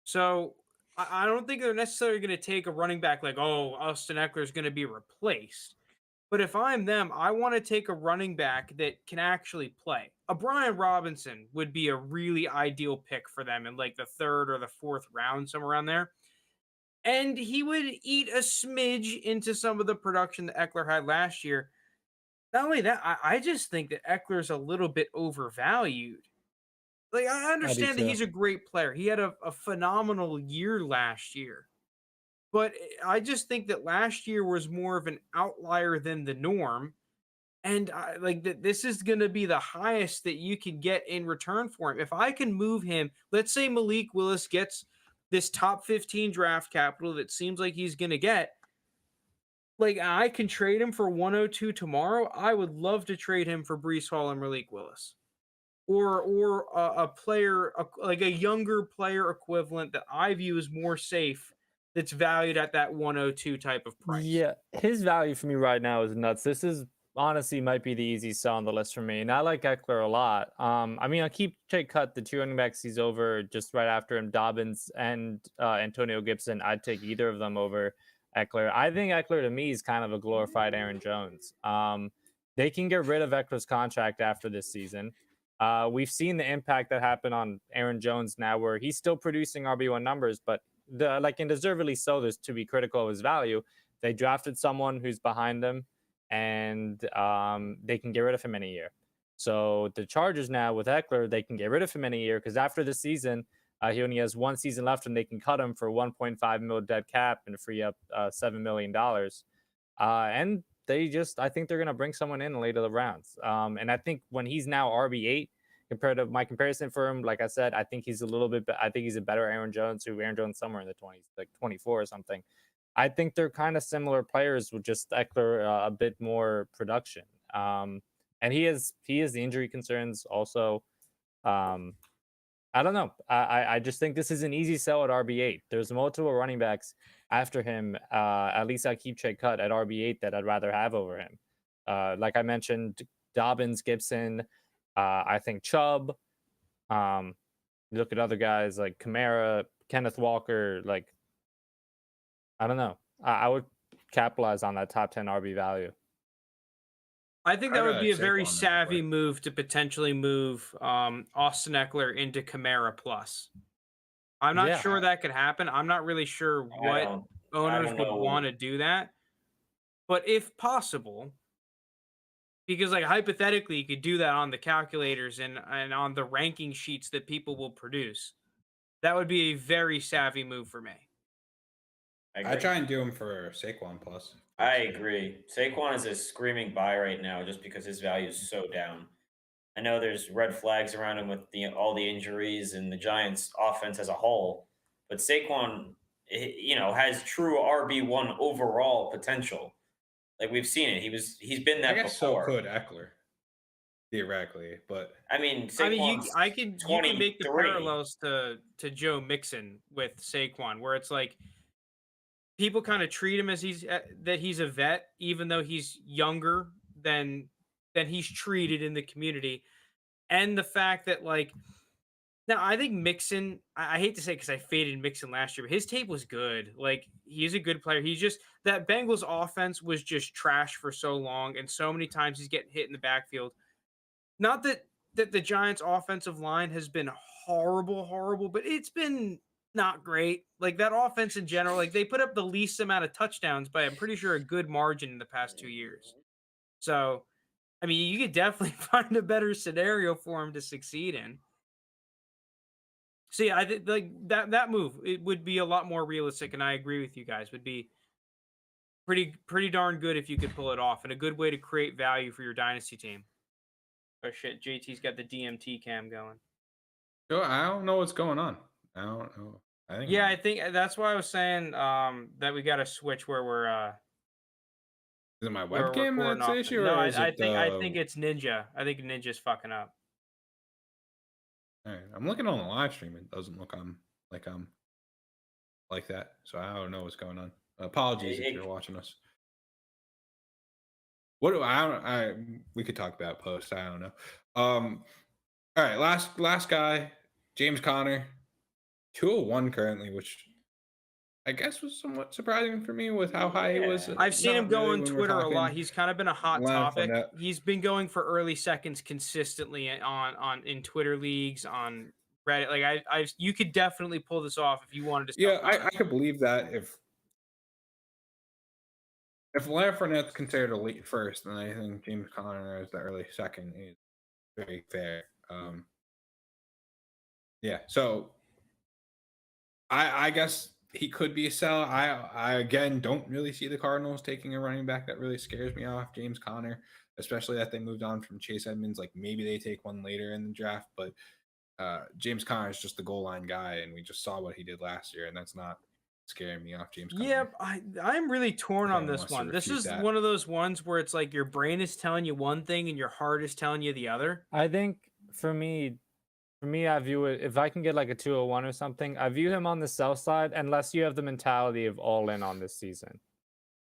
So I don't think they're necessarily going to take a running back like, oh, Austin Ekeler is going to be replaced. But if I'm them, I want to take a running back that can actually play. A Brian Robinson would be a really ideal pick for them in like the 3rd or the 4th round, somewhere around there. And he would eat a smidge into some of the production that Ekeler had last year. Not only that, I just think that Eckler's a little bit overvalued. Like, I understand that too. he's a great player. He had a phenomenal year last year. But I just think that last year was more of an outlier than the norm. And this is going to be the highest that you can get in return for him. If I can move him, let's say Malik Willis gets this top 15 draft capital that seems like he's going to get. Like, I can trade him for 102 tomorrow. I would love to trade him for Breece Hall and Malik Willis. Or a player, like a younger player equivalent that I view as more safe that's valued at that 102 type of price. Yeah, his value for me right now is nuts. This is honestly might be the easiest sell on the list for me. And I like Ekeler a lot. I mean, I'll keep Tate cut the 2 running backs he's over just right after him, Dobbins and Antonio Gibson. I'd take either of them over Ekeler. I think Ekeler to me is kind of a glorified Aaron Jones. They can get rid of Ekeler's contract after this season. We've seen the impact that happened on Aaron Jones now, where he's still producing RB1 numbers, but and deservedly so. There's to be critical of his value. They drafted someone who's behind him, and they can get rid of him in a year. So the Chargers now with Ekeler, they can get rid of him in a year because after the season, he only has one season left, and they can cut him for $1.5 million dead cap and free up $7 million. And I think they're going to bring someone in later the rounds. And I think when he's now RB8, compared to my comparison for him, like I said, I think he's I think he's a better Aaron Jones, somewhere in the 20s, like 24 or something. I think they're kind of similar players with just Ekeler a bit more production. And he has the injury concerns also. I don't know. I just think this is an easy sell at RB8. There's multiple running backs after him. At least I keep Trey Cut at RB8 that I'd rather have over him. Like I mentioned, Dobbins, Gibson, I think Chubb. You look at other guys like Kamara, Kenneth Walker. Like, I don't know. I would capitalize on that top 10 RB value. I think that would be a very Saquon savvy move to potentially move Austin Ekeler into Kamara Plus. I'm not sure that could happen. I'm not really sure what owners would want to do that. But if possible, because like hypothetically, you could do that on the calculators and on the ranking sheets that people will produce. That would be a very savvy move for me. I try and do him for Saquon Plus. I agree. Saquon is a screaming buy right now just because his value is so down. I know there's red flags around him with all the injuries and the Giants' offense as a whole, but Saquon, has true RB1 overall potential. Like we've seen it. He's been that I guess before. So could Ekeler, theoretically, but you can make the parallels to Joe Mixon with Saquon, where it's like people kind of treat him as he's a vet, even though he's younger than he's treated in the community. And the fact that now I think Mixon, I hate to say because I faded Mixon last year, but his tape was good. Like he's a good player. He's just that Bengals offense was just trash for so long, and so many times he's getting hit in the backfield. Not that the Giants offensive line has been horrible, but it's been not great. Like that offense in general, like they put up the least amount of touchdowns by I'm pretty sure a good margin in the past 2 years. So, I mean, you could definitely find a better scenario for him to succeed in. So yeah, I think like that move, it would be a lot more realistic, and I agree with you guys. Would be pretty darn good if you could pull it off, and a good way to create value for your dynasty team. Oh shit, JT's got the DMT cam going. I don't know what's going on. I don't know. I think that's why I was saying that we got to switch where we're. Is it my webcam that's the issue? No, I think it's Ninja. I think Ninja's fucking up. All right, I'm looking on the live stream. It doesn't look like that. So I don't know what's going on. Apologies if you're watching us. We could talk about post. I don't know. All right, last guy, James Conner, 201 currently, which I guess was somewhat surprising for me with how high he was. I've seen him go on Twitter a lot. He's kind of been a hot topic. He's been going for early seconds consistently in Twitter leagues, on Reddit. Like you could definitely pull this off if you wanted to. Yeah, I could believe that if Leonard Fournette's considered a late first, then I think James Conner is the early second. Is very fair. Yeah, so I guess he could be a sell. I again don't really see the Cardinals taking a running back. That really scares me off. James Conner, especially that they moved on from Chase Edmonds. Like maybe they take one later in the draft, but James Conner is just the goal line guy, and we just saw what he did last year, and that's not scaring me off. James Conner. Yeah, I'm really torn on this one. This is one of those ones where it's like your brain is telling you one thing and your heart is telling you the other. I think for me, I view it, if I can get like a 201 or something, I view him on the sell side unless you have the mentality of all in on this season.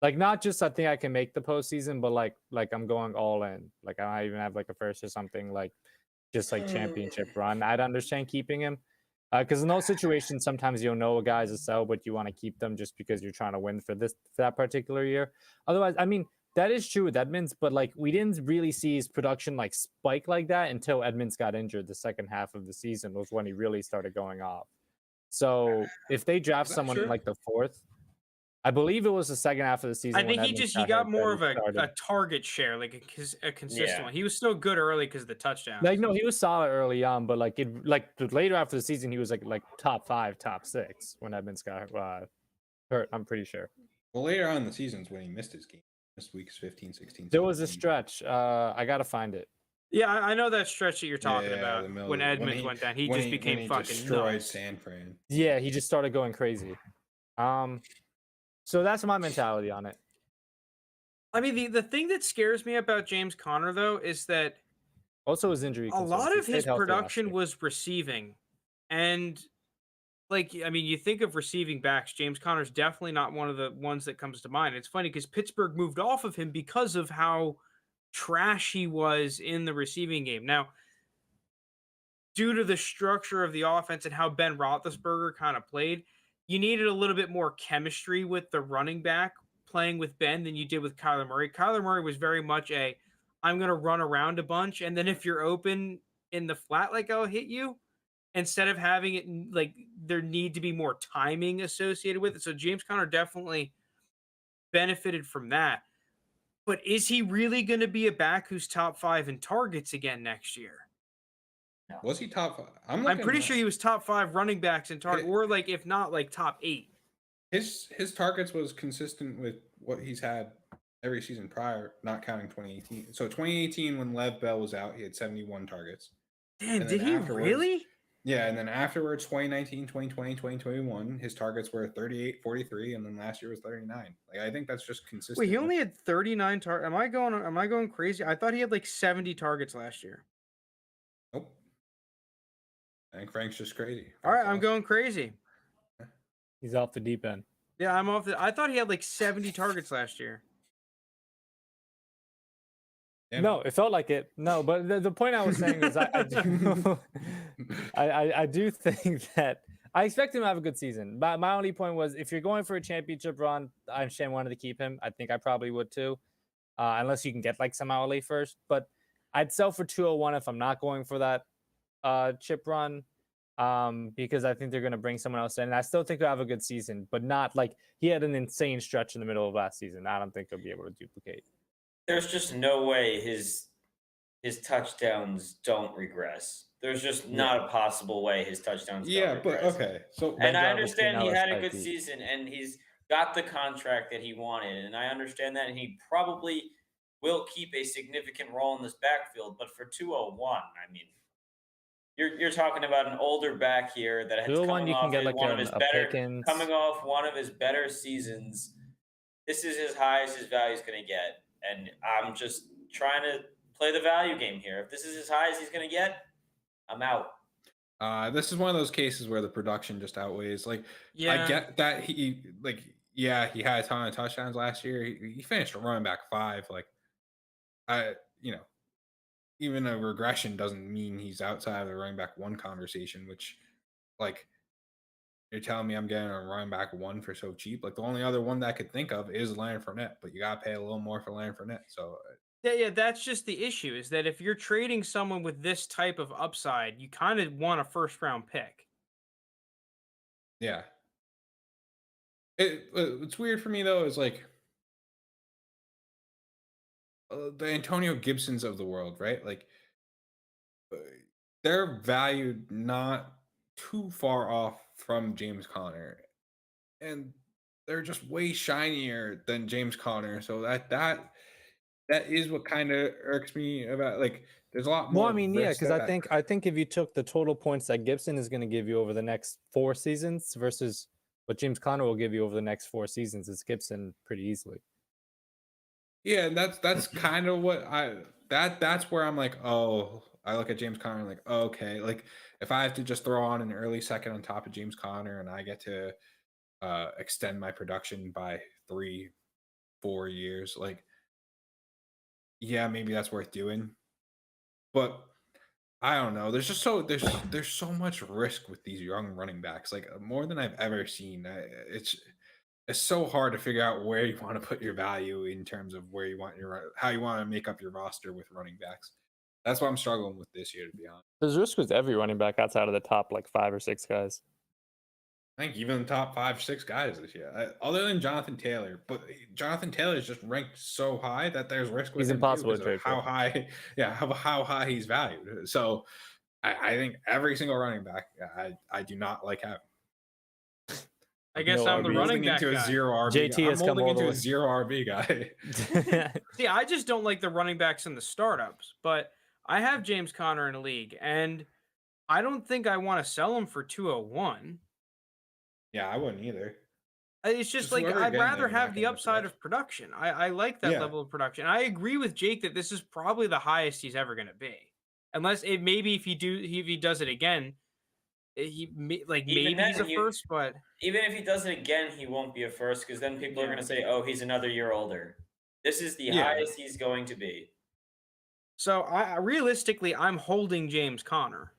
Like not just I think I can make the postseason, but like I'm going all in. Like I don't even have like a first or something, like just like championship run. I'd understand keeping him. Because in those situations, sometimes you'll know a guy's a sell, but you want to keep them just because you're trying to win for that particular year. Otherwise, I mean, That is true with Edmonds, but like we didn't really see his production like spike like that until Edmonds got injured. The second half of the season was when he really started going off. So if they draft someone true? in like the 4th, I believe it was the second half of the season. I think when he Edmonds got hurt more that of he started. a target share, like a consistent Yeah. one. He was still good early because of the touchdowns. Like no, he was solid early on, but like later after the season, he was like top 5, top 6 when Edmonds got hurt. I'm pretty sure. Well, later on in the season's when he missed his game. Missed weeks 15, 16. There was a 17. stretch. I gotta find it. Yeah, I know that stretch that you're talking Yeah, about the middle when of- Edmonds he- went down. He when just became when he fucking destroyed nuts. San Fran. Yeah, he just started going crazy. So that's my mentality on it. I mean, the thing that scares me about James Conner though is that Also, his injury. a lot concerns. of He his stayed healthy last production year. was receiving, and like I mean, you think of receiving backs, James Conner's definitely not one of the ones that comes to mind. It's funny because Pittsburgh moved off of him because of how trash he was in the receiving game. Now, due to the structure of the offense and how Ben Roethlisberger kind of played, you needed a little bit more chemistry with the running back playing with Ben than you did with Kyler Murray. Kyler Murray was very much I'm going to run around a bunch, and then if you're open in the flat, like I'll hit you. Instead of having it like there need to be more timing associated with it. So James Conner definitely benefited from that. But is he really going to be a back who's top 5 in targets again next year? Was he top 5? I'm pretty sure he was top 5 running backs in target, or like if not like top 8. His targets was consistent with what he's had every season prior, not counting 2018. So 2018 when Lev Bell was out, he had 71 targets. Damn, And did then he afterwards- really? Yeah, and then afterwards 2019, 2020, 2021, his targets were 38, 43, and then last year was 39. Like I think that's just consistent. Wait, he with- only had 39 targets. Am I going crazy? I thought he had like 70 targets last year. Nope. I think Frank's just crazy. All right, Frank's I'm awesome. going crazy. He's off the deep end. Yeah, I'm off I thought he had like 70 targets last year. Yeah, No, it felt like it. No, but the point I was saying is I do, I do think that I expect him to have a good season. My only point was if you're going for a championship run, I understand wanting to keep him. I think I probably would too, unless you can get like some hourly first. But I'd sell for 201 if I'm not going for that chip run, because I think they're going to bring someone else in. And I still think he'll have a good season, but not like he had an insane stretch in the middle of last season. I don't think he'll be able to duplicate. There's just no way his touchdowns don't regress. There's just not a possible way his touchdowns Yeah, don't but regress. okay. So And I Jarvis understand he Ronaldo's had a type good beat. season and he's got the contract that he wanted. And I understand that. And he probably will keep a significant role in this backfield. But for 201, I mean, you're talking about an older back here that has 201, coming you can off get like one of his better Pickens. coming off one of his better seasons. This is as high as his value is going to get. And I'm just trying to play the value game here. If this is as high as he's going to get, I'm out. this is one of those cases where the production just outweighs. Like Yeah. I get that he he had a ton of touchdowns last year. He finished a running back 5. Like even a regression doesn't mean he's outside of the running back 1 conversation, which like you're telling me I'm getting a running back 1 for so cheap. Like the only other one that I could think of is Leonard Fournette, but you gotta pay a little more for Leonard Fournette. So Yeah, that's just the issue is that if you're trading someone with this type of upside, you kind of want a first round pick. yeah. It's weird for me though, is like the Antonio Gibsons of the world, right? Like they're valued not too far off from James Conner, and they're just way shinier than James Conner. So that is what kind of irks me about like. There's a lot more. Well, I mean, yeah, risk because that- I think if you took the total points that Gibson is going to give you over the next 4 seasons versus what James Conner will give you over the next 4 seasons, it's Gibson pretty easily. Yeah, and that's kind of what that's where I'm like, oh, I look at James Conner like, oh, okay, like if I have to just throw on an early second on top of James Conner and I get to extend my production by 3-4 years, like yeah, maybe that's worth doing. But I don't know. There's just there's so much risk with these young running backs, like more than I've ever seen. it's so hard to figure out where you want to put your value in terms of where you want how you want to make up your roster with running backs. That's what I'm struggling with this year, to be honest. There's risk with every running back outside of the top like 5 or 6 guys. I think even the top 5, 6 guys this year, other than Jonathan Taylor, but Jonathan Taylor is just ranked so high that there's risk with He's him impossible too, to trade how for. high, how high he's valued. So I think every single running back, I do not like having. I guess No I'm the RB. running back into guy. a 0 RB. JT has I'm come molding all the into a way. 0 RB guy. See, I just don't like the running backs in the startups, but I have James Conner in a league, and I don't think I want to sell him for 201. Yeah, I wouldn't either. It's just like whoever I'd getting rather there, not have the getting the upside of production. I like that Yeah. level of production. I agree with Jake that this is probably the highest he's ever going to be, unless it maybe if he does it again, maybe then, he's a first, but Even if he does it again, he won't be a first because then people are going to say, "Oh, he's another year older." This is the Yeah. highest he's going to be. so realistically, I'm holding James Conner.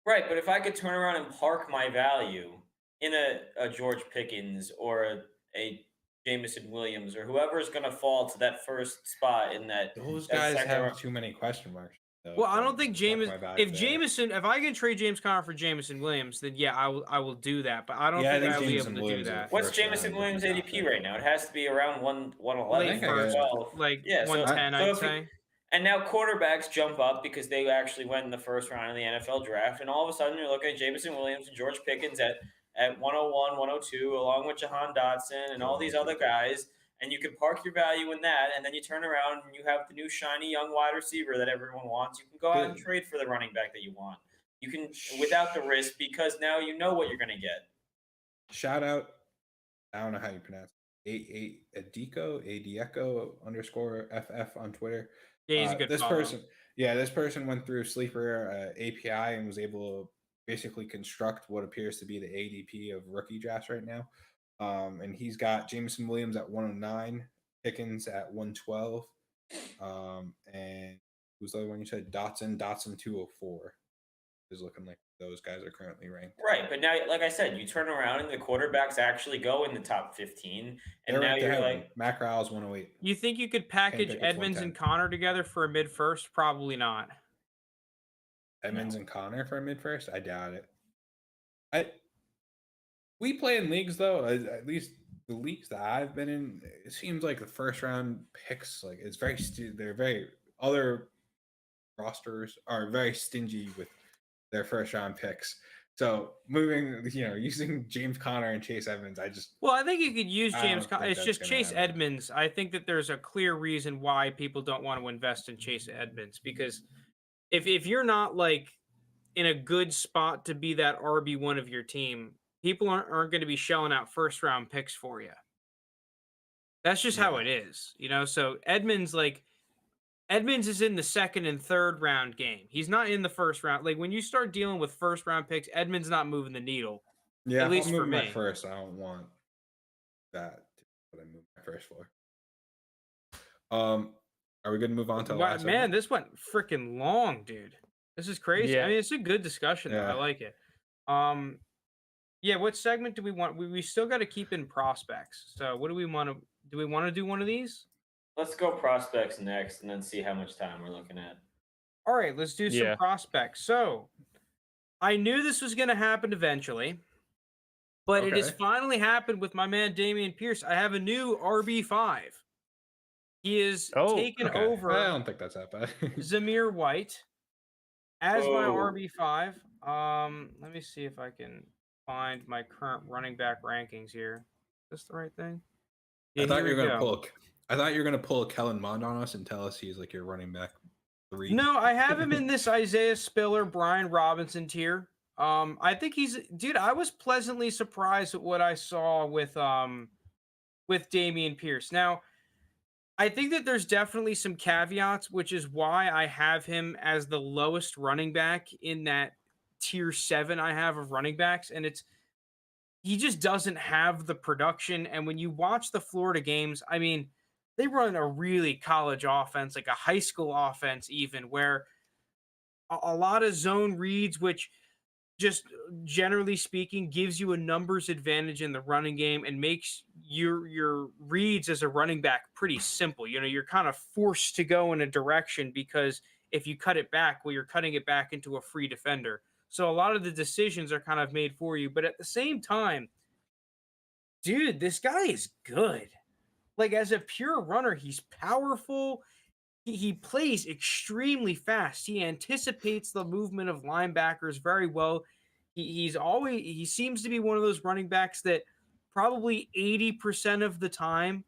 Right, but if I could turn around and park my value in a George Pickens or a Jameson Williams or whoever is going to fall to that first spot in that Those that guys second have round- too many question marks. though, Well, I for don't think to park James. my value If there. Jameson, if I can trade James Conner for Jameson Williams, then yeah, I will do that. But I don't Yeah, I think think I'll be Jameson able to Williams do is that. What's first Jameson round Williams looking ADP top right now? It has to be around 111, Late think I first, got- 112. like Yeah, so- 110, so I'd if you- say. And now quarterbacks jump up because they actually went in the first round of the NFL draft, and all of a sudden you're looking at Jameson Williams and George Pickens at 101, 102, along with Jahan Dotson and all these other guys, and you can park your value in that, and then you turn around and you have the new shiny young wide receiver that everyone wants. You can go out and trade for the running back that you want. You can without the risk because now you know what you're going to get. Shout out, I don't know how you pronounce it. Adieco _FF on Twitter. Yeah, he's a good this follow. this person went through Sleeper API and was able to basically construct what appears to be the ADP of rookie drafts right now. And he's got Jameson Williams at 109, Pickens at 112, and who's the other one you said? Dotson 204 is looking like those guys are currently ranked. Right, but now, like I said, you turn around and the quarterbacks actually go in the top 15, and They're now ranked you're ahead of like, him. Mac Riles 108. You think you could package Pickett's Edmonds 110. and Connor together for a mid first? Probably not. Edmonds and Connor for a mid first? I doubt it. We play in leagues though. At least the leagues that I've been in, it seems like the first round picks, like it's very they're very other rosters are very stingy with their first round picks. So using James Conner and Chase Edmonds, Well, I think you could use I James don't Conner. think It's that's just gonna Chase happen. Edmonds. I think that there's a clear reason why people don't want to invest in Chase Edmonds because if you're not like in a good spot to be that RB1 of your team, people aren't going to be shelling out first round picks for you. That's just how it is, So Edmonds is in the second and third round game. He's not in the first round. Like when you start dealing with first round picks, Edmonds not moving the needle. yeah, at least I'll for move my me. first. I don't want that. But I move my first for. Are we going to move on to the Wow, last man, segment? this went freaking long, dude. This is crazy. Yeah. I mean, it's a good discussion. Though. I Yeah. like it. Yeah. What segment do we want? We still got to keep in prospects. So, what do we want to? Do we want to do one of these? let's go prospects next and then see how much time we're looking at. All right, let's do some Yeah. prospects. So, I knew this was going to happen eventually, but it has Okay. finally happened with my man Dameon Pierce. I have a new RB5. He is taken Okay. over I don't think that's that bad. Zamir White as my Oh. RB5. Let me see if I can find my current running back rankings here. Is this the right thing? I Yeah, thought here you were we gonna go. pull. I thought you were gonna pull a Kellen Mond on us and tell us he's like your running back 3. No, I have him in this Isaiah Spiller, Brian Robinson tier. I think dude. I was pleasantly surprised at what I saw with Dameon Pierce. Now, I think that there's definitely some caveats, which is why I have him as the lowest running back in that tier 7 I have of running backs, and he just doesn't have the production. And when you watch the Florida games, I mean, they run a really college offense, like a high school offense, even where a lot of zone reads, which just generally speaking, gives you a numbers advantage in the running game and makes your reads as a running back pretty simple. You're kind of forced to go in a direction because if you cut it back, well, you're cutting it back into a free defender. So a lot of the decisions are kind of made for you. But at the same time, dude, this guy is good. Like as a pure runner, he's powerful. He plays extremely fast. He anticipates the movement of linebackers very well. He seems to be one of those running backs that probably 80% of the time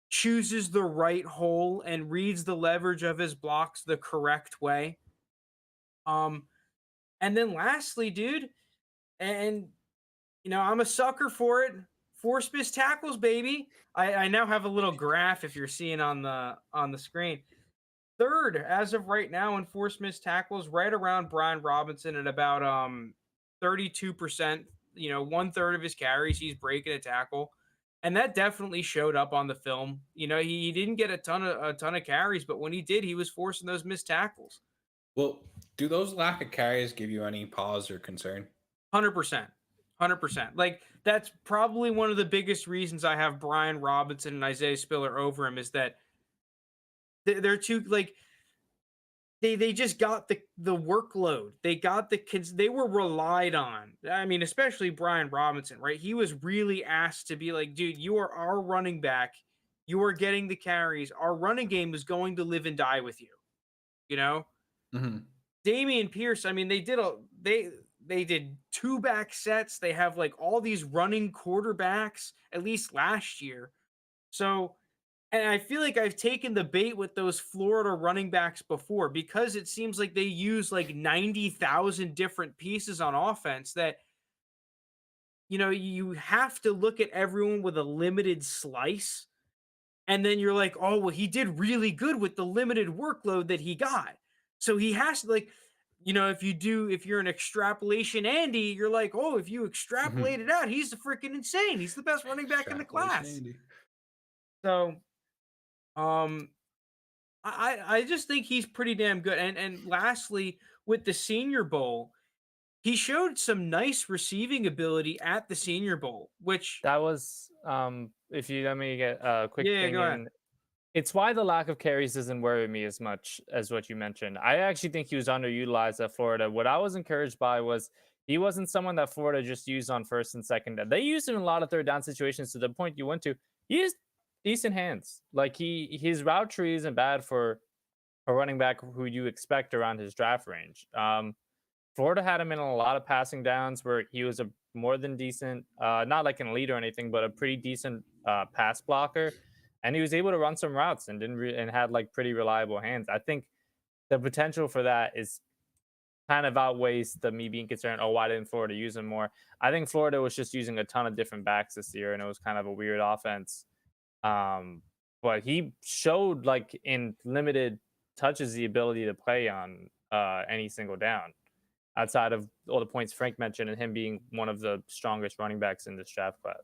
chooses the right hole and reads the leverage of his blocks the correct way. And then lastly, dude, and I'm a sucker for it. Force missed tackles, baby. I now have a little graph if you're seeing on the screen. Third as of right now in forced missed tackles, right around Brian Robinson at about 32%. 1/3 of his carries he's breaking a tackle, and that definitely showed up on the film. He didn't get a ton of carries, but when he did, he was forcing those missed tackles. Well, do those lack of carries give you any pause or concern? 100%. 100%. Like that's probably one of the biggest reasons I have Brian Robinson and Isaiah Spiller over him is that they're too like they just got the workload. They got the kids. They were relied on. I mean, especially Brian Robinson, right? He was really asked to be like, dude, you are our running back. You are getting the carries. Our running game is going to live and die with you. Mm-hmm. Dameon Pierce. I mean, they did 2-back sets. They have like all these running quarterbacks, at least last year. So, and I feel like I've taken the bait with those Florida running backs before because it seems like they use like 90,000 different pieces on offense that, you have to look at everyone with a limited slice. And then you're like, oh, well, he did really good with the limited workload that he got. So he has to like, if you're an extrapolation Andy, you're like, oh, if you extrapolate it out, he's freaking insane. He's the best running back in the class. Andy. So, I just think he's pretty damn good. And lastly, with the Senior Bowl, he showed some nice receiving ability at the Senior Bowl, which That was if you let me get a quick thing go ahead. in. It's why the lack of carries doesn't worry me as much as what you mentioned. I actually think he was underutilized at Florida. What I was encouraged by was he wasn't someone that Florida just used on first and second down. They used him in a lot of third down situations to the point you went to. He has decent hands. Like his route tree isn't bad for a running back who you expect around his draft range. Florida had him in a lot of passing downs where he was a more than decent, not like an elite or anything, but a pretty decent pass blocker. And he was able to run some routes and and had like pretty reliable hands. I think the potential for that is kind of outweighs the me being concerned, oh, why didn't Florida use him more? I think Florida was just using a ton of different backs this year, and it was kind of a weird offense. But he showed like in limited touches the ability to play on any single down outside of all the points Frank mentioned and him being one of the strongest running backs in this draft class.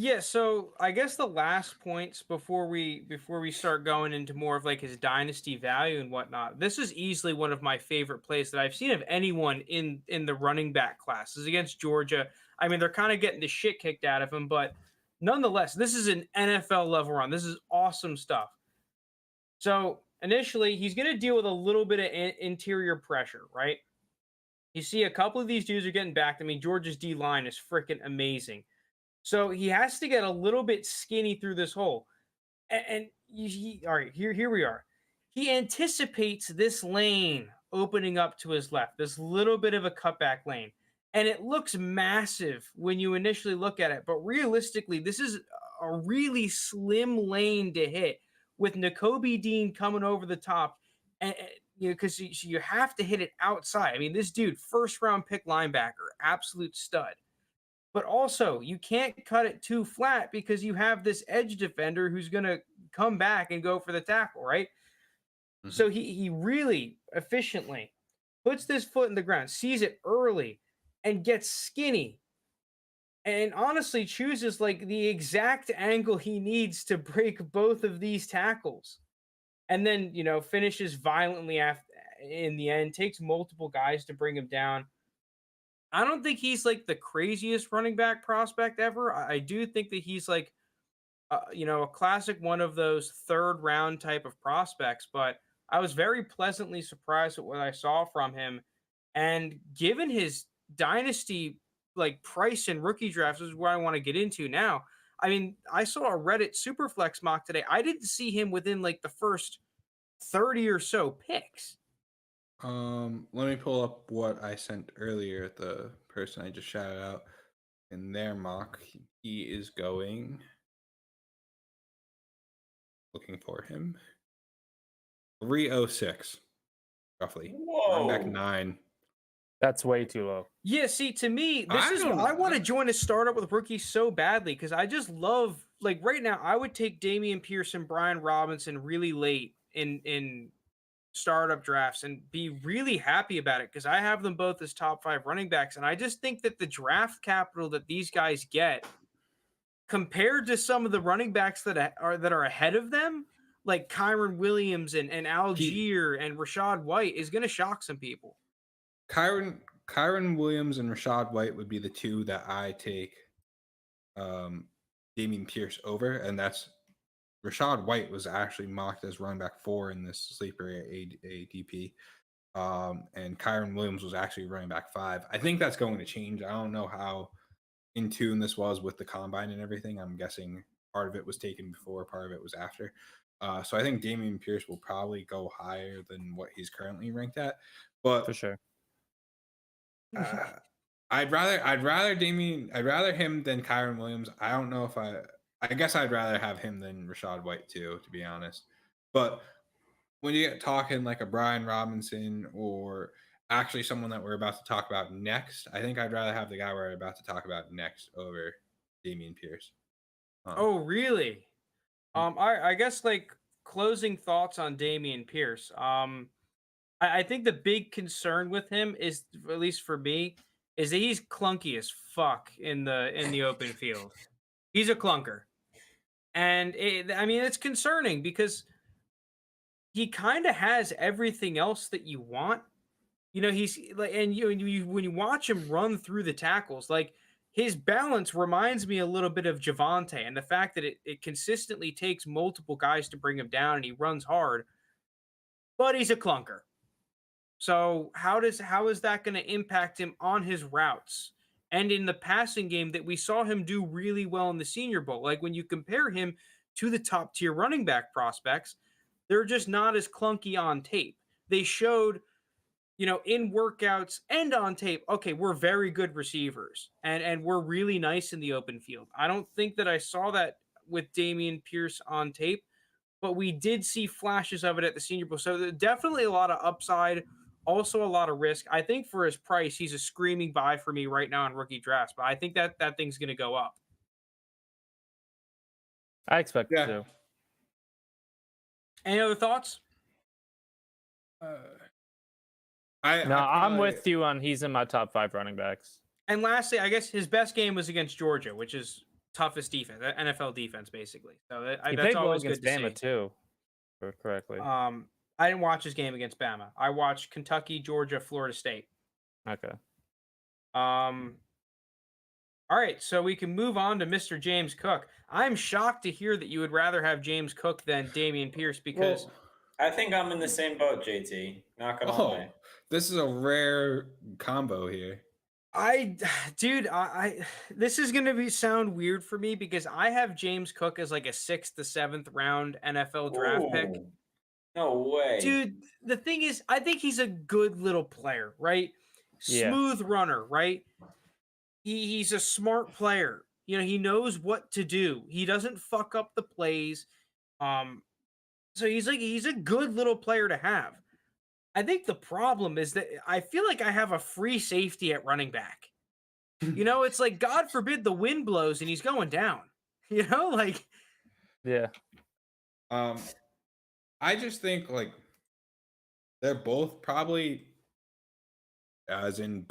Yeah, so I guess the last points before we start going into more of like his dynasty value and whatnot, this is easily one of my favorite plays that I've seen of anyone in the running back class. This is against Georgia. I mean, they're kind of getting the shit kicked out of him, but nonetheless, this is an NFL level run. This is awesome stuff. So initially, he's going to deal with a little bit of interior pressure, right? You see a couple of these dudes are getting back. I mean, Georgia's D-line is freaking amazing. So he has to get a little bit skinny through this hole. And all right, here we are. He anticipates this lane opening up to his left, this little bit of a cutback lane. And it looks massive when you initially look at it. But realistically, this is a really slim lane to hit with Jakobi Dean coming over the top. And because you have to hit it outside. I mean, this dude, first round pick linebacker, absolute stud. But also, you can't cut it too flat because you have this edge defender who's going to come back and go for the tackle, right? Mm-hmm. So he really efficiently puts this foot in the ground, sees it early, and gets skinny. And honestly chooses like the exact angle he needs to break both of these tackles. And then, finishes violently in the end, takes multiple guys to bring him down. I don't think he's like the craziest running back prospect ever. I do think that he's like, a classic one of those third round type of prospects. But I was very pleasantly surprised at what I saw from him. And given his dynasty like price and rookie drafts, is where I want to get into now. I mean, I saw a Reddit Superflex mock today. I didn't see him within like the first 30 or so picks. Let me pull up what I sent earlier. The person I just shouted out in their mock, he is going. Looking for him. 306, roughly. Whoa. Running back 9. That's way too low. Yeah, see, to me, I want to join a startup with rookies so badly because I just love, like, right now, I would take Dameon Pierce and Brian Robinson really late in startup drafts and be really happy about it because I have them both as top 5 running backs. And I just think that the draft capital that these guys get compared to some of the running backs that are ahead of them, like Kyron Williams and Algier and Rashad White, is going to shock some people. Kyron Williams and Rashad White would be the two that I take Dameon Pierce over, and that's Rashad White was actually mocked as running back 4 in this sleeper ADP, and Kyron Williams was actually running back 5. I think that's going to change. I don't know how in tune this was with the combine and everything. I'm guessing part of it was taken before, part of it was after. So I think Dameon Pierce will probably go higher than what he's currently ranked at, but For sure. I'd rather him than Kyron Williams. I don't know if I guess I'd rather have him than Rashad White too, to be honest. But when you get talking like a Brian Robinson or actually someone that we're about to talk about next, I think I'd rather have the guy we're about to talk about next over Dameon Pierce. Oh, really? I guess like closing thoughts on Dameon Pierce. I think the big concern with him is, at least for me, is that he's clunky as fuck in the open field. He's a clunker, and it's concerning because he kind of has everything else that you want. He's like, and when you watch him run through the tackles, like his balance reminds me a little bit of Javonte, and the fact that it consistently takes multiple guys to bring him down, and he runs hard, but he's a clunker. So how is that going to impact him on his routes and in the passing game that we saw him do really well in the Senior Bowl? Like when you compare him to the top tier running back prospects, they're just not as clunky on tape. They showed, in workouts and on tape, okay, we're very good receivers and we're really nice in the open field. I don't think that I saw that with Dameon Pierce on tape, but we did see flashes of it at the Senior Bowl. So definitely a lot of upside. Also, a lot of risk. I think for his price, he's a screaming buy for me right now in rookie drafts. But I think that thing's going to go up. I expect it to. Any other thoughts? I'm with you on he's in my top 5 running backs. And lastly, I guess his best game was against Georgia, which is toughest defense, NFL defense, basically. So He that's played well always against good to Bama see. too, correctly. I didn't watch his game against Bama. I watched Kentucky, Georgia, Florida State. Okay. All right, so we can move on to Mr. James Cook. I'm shocked to hear that you would rather have James Cook than Dameon Pierce because I think I'm in the same boat, JT. Not gonna lie. This is a rare combo here. This is gonna sound weird for me because I have James Cook as like a 6th to 7th round NFL draft pick. No way. Dude, the thing is, I think he's a good little player, right? Yeah. Smooth runner, right? He's a smart player. He knows what to do. He doesn't fuck up the plays. So he's a good little player to have. I think the problem is that I feel like I have a free safety at running back. It's like, God forbid the wind blows and he's going down. Yeah. I just think like they're both probably as in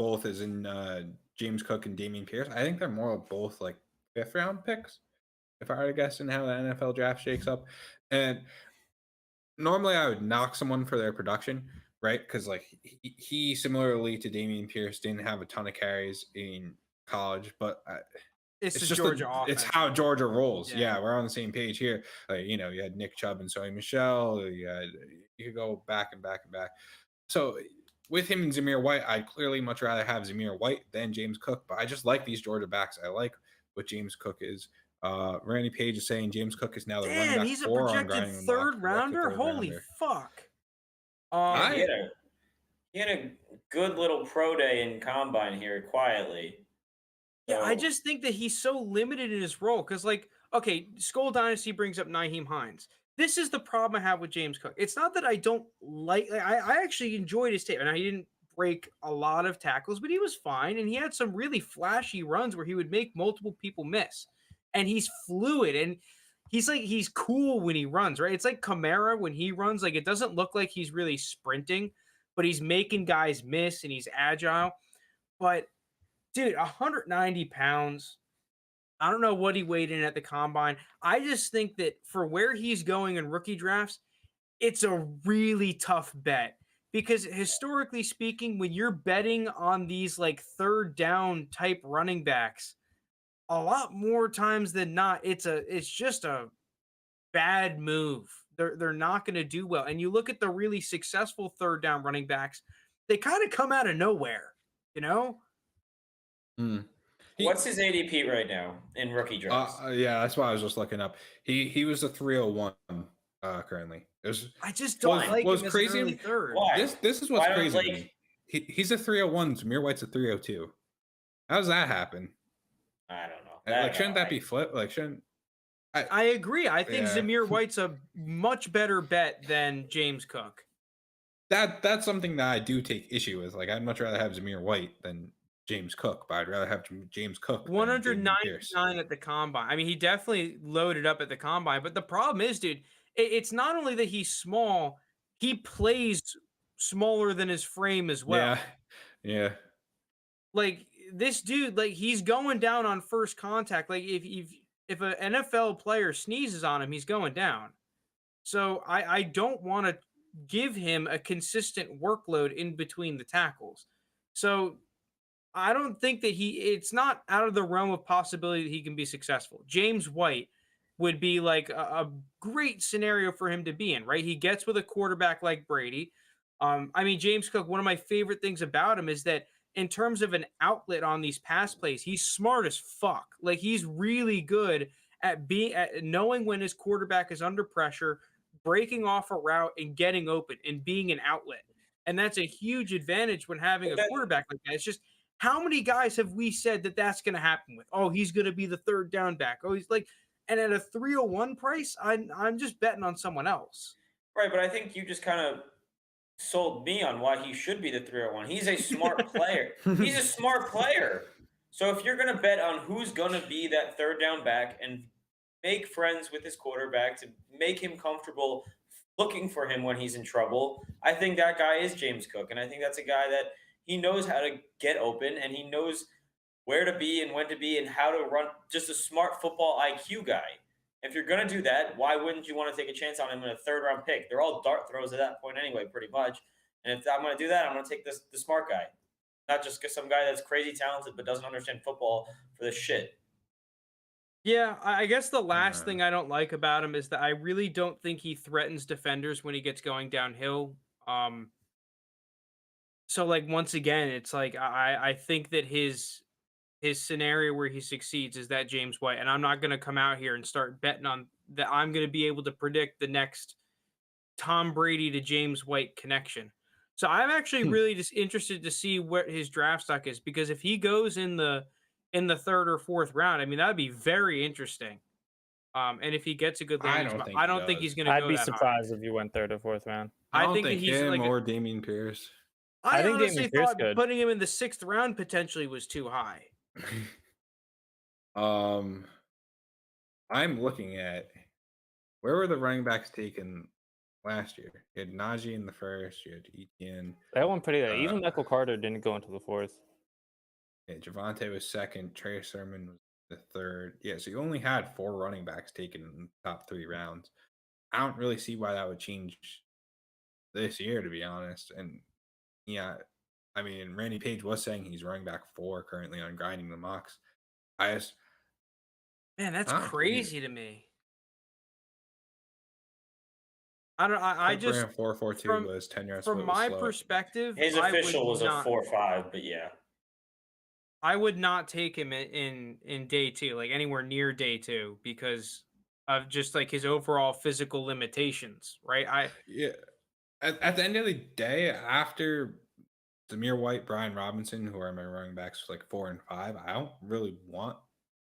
James Cook and Dameon Pierce. I think they're more of both like 5th round picks, if I were to guess in how the NFL draft shakes up. And normally I would knock someone for their production. right? Because like he similarly to Dameon Pierce didn't have a ton of carries in college, but It's the just Georgia it's offense. how Georgia rolls. Yeah. Yeah, we're on the same page here. You know, you had Nick Chubb and Sony Michel. You could go back and back and back. So with him and Zamir White, I'd clearly much rather have Zamir White than James Cook. But I just like these Georgia backs. I like what James Cook is. Randy Page is saying James Cook is now the running Damn, back he's a 4 on projected Grinding third Unlocked, rounder. projected third Holy rounder. fuck! Yeah, he had a good little pro day in combine here quietly. Yeah, I So- just think that he's so limited in his role because, like, okay, Skull Dynasty brings up Nyheim Hines. This is the problem I have with James Cook. It's not that I don't like. I actually enjoyed his tape. Now he didn't break a lot of tackles, but he was fine, and he had some really flashy runs where he would make multiple people miss. And he's fluid, and he's cool when he runs, right? It's like Kamara when he runs. Like, it doesn't look like he's really sprinting, but he's making guys miss, and he's agile. But dude, 190 pounds. I don't know what he weighed in at the combine. I just think that for where he's going in rookie drafts, it's a really tough bet because historically speaking, when you're betting on these like third down type running backs, a lot more times than not, it's just a bad move. They're not going to do well. And you look at the really successful third down running backs, they kind of come out of nowhere, you know? What's his ADP right now in rookie drafts? Yeah, that's why I was just looking up. He was a 301 currently. I just don't like was him as crazy. an early third. Why? This is what's Why don't, crazy. to like- me. He's a 301. Zamir White's a 302. How does that happen? I don't know. Like, shouldn't that be flipped? Like, shouldn't I agree. I think Yeah. Zamir White's a much better bet than James Cook. that's something that I do take issue with. Like, I'd much rather have Zamir White than James Cook, but I'd rather have James Cook. than Dameon Pierce. 199 at the combine. I mean, he definitely loaded up at the combine, but the problem is, dude, it's not only that he's small, he plays smaller than his frame as well. Yeah. Like, this dude, like, he's going down on first contact. Like, if an NFL player sneezes on him, he's going down. So I don't want to give him a consistent workload in between the tackles. So I don't think that it's not out of the realm of possibility that he can be successful. James White would be like a great scenario for him to be in, right? He gets with a quarterback like Brady. I mean, James Cook, one of my favorite things about him is that in terms of an outlet on these pass plays, he's smart as fuck. Like, he's really good at knowing when his quarterback is under pressure, breaking off a route and getting open and being an outlet. And that's a huge advantage when having a quarterback like that. It's just, how many guys have we said that that's going to happen with? Oh, he's going to be the third down back. Oh, he's like, and at a 301 price, I'm just betting on someone else. Right, but I think you just kind of sold me on why he should be the 301. He's a smart player. He's a smart player. So if you're going to bet on who's going to be that third down back and make friends with his quarterback to make him comfortable looking for him when he's in trouble, I think that guy is James Cook. And I think that's a guy that he knows how to get open and he knows where to be and when to be and how to run. Just a smart football IQ guy. If you're going to do that, why wouldn't you want to take a chance on him in a third-round pick? They're all dart throws at that point anyway, pretty much. And if I'm going to do that, I'm going to take the smart guy, not just some guy that's crazy talented but doesn't understand football for this shit. Yeah, I guess the last thing I don't like about him is that I really don't think he threatens defenders when he gets going downhill. So, like, once again, it's like I think that his scenario where he succeeds is that James White, and I'm not going to come out here and start betting on that I'm going to be able to predict the next Tom Brady to James White connection. So I'm actually really just interested to see what his draft stock is, because if he goes in the third or fourth round, I mean, that'd be very interesting. And if he gets a good landing spot, I don't think he's going to go I'd be that surprised if you went third or fourth round. I don't think think that he's him like or Dameon Pierce. I think honestly Dameon Pierce thought could. putting him in the 6th round potentially was too high. I'm looking at where were the running backs taken last year? You had Najee in the first, you had Etienne. That one pretty good. Even Michael Carter didn't go into the fourth. Yeah, Javonte was second, Trey Sermon was the third. Yeah, so you only had 4 running backs taken in the top 3 rounds. I don't really see why that would change this year, to be honest. And yeah, I mean, Randy Page was saying he's running back 4 currently on grinding the mocks. Man, that's I don't believe it. crazy to me. I don't. I Cook just ran 4.42, from but his 10-yard from split was my slow. perspective, His I official would was a not. 4.5, but yeah. I would not take him in day 2, like anywhere near day 2, because of just like his overall physical limitations, right? Yeah. At the end of the day, after Zamir White, Brian Robinson, who are my running backs like 4 and 5, I don't really want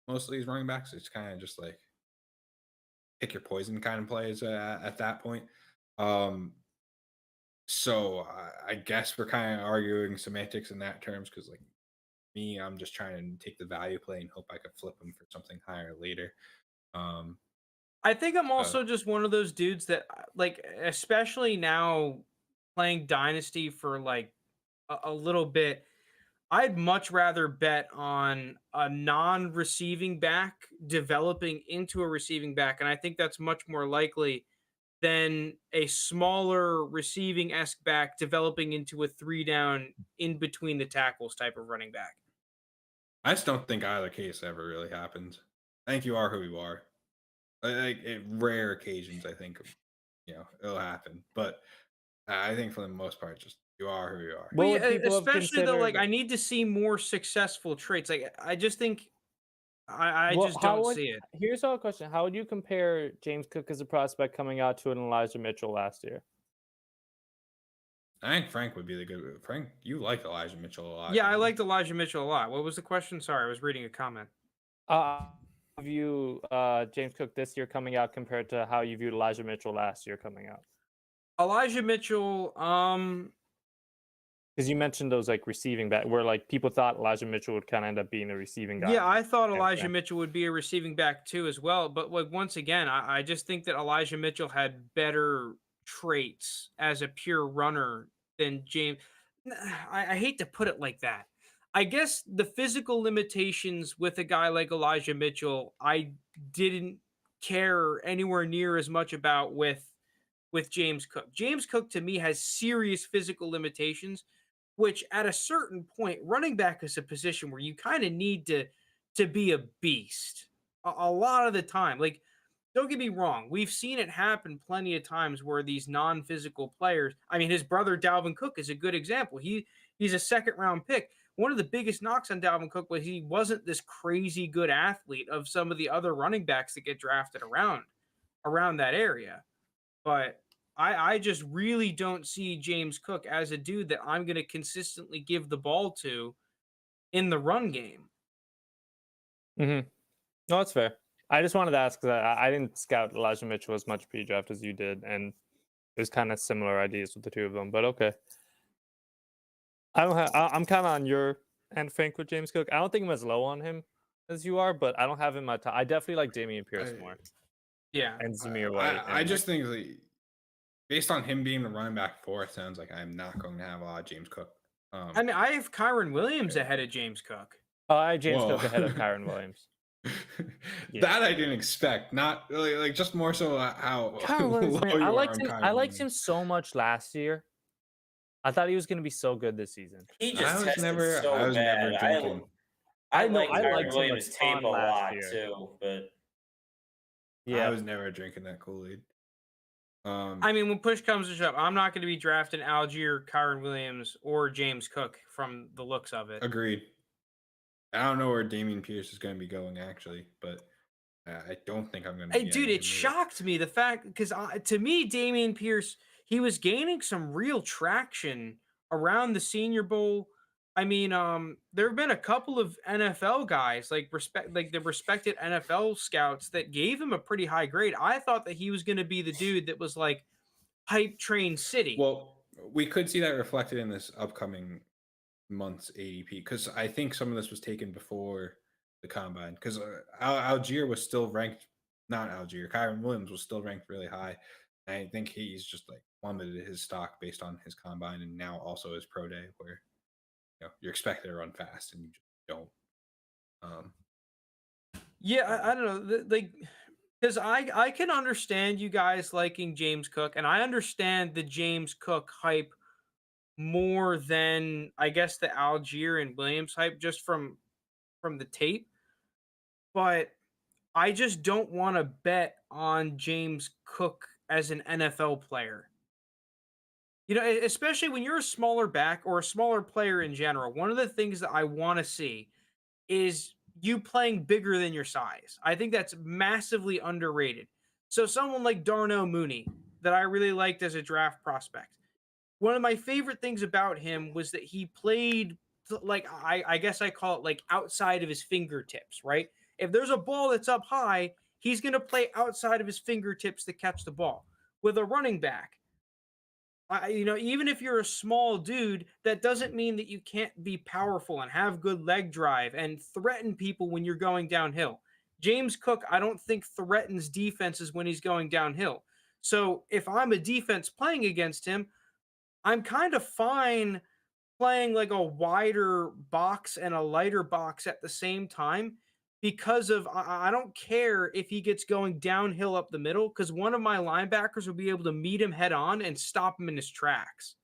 most of these running backs. It's kind of just like pick your poison kind of plays at that point. So I guess we're kind of arguing semantics in that terms because, like me, I'm just trying to take the value play and hope I could flip them for something higher later. I think I'm also just one of those dudes that like, especially now playing Dynasty for like a little bit, I'd much rather bet on a non-receiving back developing into a receiving back, and I think that's much more likely than a smaller receiving-esque back developing into a 3-down in between the tackles type of running back. I just don't think either case ever really happens. I think you are who you are. Like at rare occasions, I think it'll happen, but I think for the most part, just you are who you are. What Well, would yeah, people have especially though, like considered- I need to see more successful traits. Like I just think I Well, just how don't would- see it. Here's our question: how would you compare James Cook as a prospect coming out to an Elijah Mitchell last year? I think Frank would be the good. Frank, you like Elijah Mitchell a lot. Yeah, I liked Elijah Mitchell a lot. What was the question? Sorry, I was reading a comment. View James Cook this year coming out compared to how you viewed Elijah Mitchell last year coming out? Elijah Mitchell, Because you mentioned those like receiving back, where like people thought Elijah Mitchell would kind of end up being a receiving guy. yeah, I thought Yeah, Elijah okay. Mitchell would be a receiving back too as well. But like once again, I just think that Elijah Mitchell had better traits as a pure runner than James. I hate to put it like that. I guess the physical limitations with a guy like Elijah Mitchell, I didn't care anywhere near as much about with James Cook. James Cook to me has serious physical limitations, which at a certain point, running back is a position where you kind of need to be a beast a lot of the time. Like, don't get me wrong, we've seen it happen plenty of times where these non-physical players. I mean, his brother Dalvin Cook is a good example. He's a second-round pick. One of the biggest knocks on Dalvin Cook was he wasn't this crazy good athlete of some of the other running backs that get drafted around that area. But I just really don't see James Cook as a dude that I'm going to consistently give the ball to in the run game. Mm-hmm. No, that's fair. I just wanted to ask because I didn't scout Elijah Mitchell as much pre-draft as you did, and there's kind of similar ideas with the two of them. But okay, I'm kind of on your end, Frank, with James Cook. I don't think I'm as low on him as you are, but I don't have him at top. I definitely like Dameon Pierce more. Yeah, And Zamir White. I just think like, based on him being the running back 4, it sounds like I'm not going to have a lot of James Cook. I mean, I have Kyron Williams ahead of James Cook. I have James Whoa. Cook ahead of Kyron Williams. Yeah. That I didn't expect. Not really, like just more so how Kyron Williams, low man, you I are liked on him. Kyron I liked him Williams. so much last year. I thought he was going to be so good this season. He I just was tested never- so I was never bad. drinking. I know, like I Kyron liked him a Williams' tape ton a last lot year. too, but Yeah, I was never drinking that Kool-Aid. I mean, when push comes to shove, I'm not going to be drafting Algier, Kyron Williams, or James Cook from the looks of it. Agreed. I don't know where Dameon Pierce is going to be going actually, but I don't think I'm going to. Hey, dude, it shocked me the fact because to me, Dameon Pierce, he was gaining some real traction around the Senior Bowl. I mean, there have been a couple of NFL guys like the respected NFL scouts that gave him a pretty high grade. I thought that he was going to be the dude that was like hype train city. Well, we could see that reflected in this upcoming month's ADP because I think some of this was taken before the combine because Algier was still ranked. Not Algier. Kyron Williams was still ranked really high. And I think he's just like plummeted his stock based on his combine and now also his pro day where you're expected to run fast and you just don't. Yeah, I don't know. Like Because I can understand you guys liking James Cook, and I understand the James Cook hype more than I guess the Algier and Williams hype just from the tape. But I just don't want to bet on James Cook as an NFL player. You know, especially when you're a smaller back or a smaller player in general, one of the things that I want to see is you playing bigger than your size. I think that's massively underrated. So someone like Darnell Mooney that I really liked as a draft prospect. One of my favorite things about him was that he played like I guess I call it like outside of his fingertips, right? If there's a ball that's up high, he's going to play outside of his fingertips to catch the ball. With a running back, even if you're a small dude, that doesn't mean that you can't be powerful and have good leg drive and threaten people when you're going downhill. James Cook, I don't think threatens defenses when he's going downhill. So if I'm a defense playing against him, I'm kind of fine playing like a wider box and a lighter box at the same time because of I don't care if he gets going downhill up the middle because one of my linebackers will be able to meet him head on and stop him in his tracks.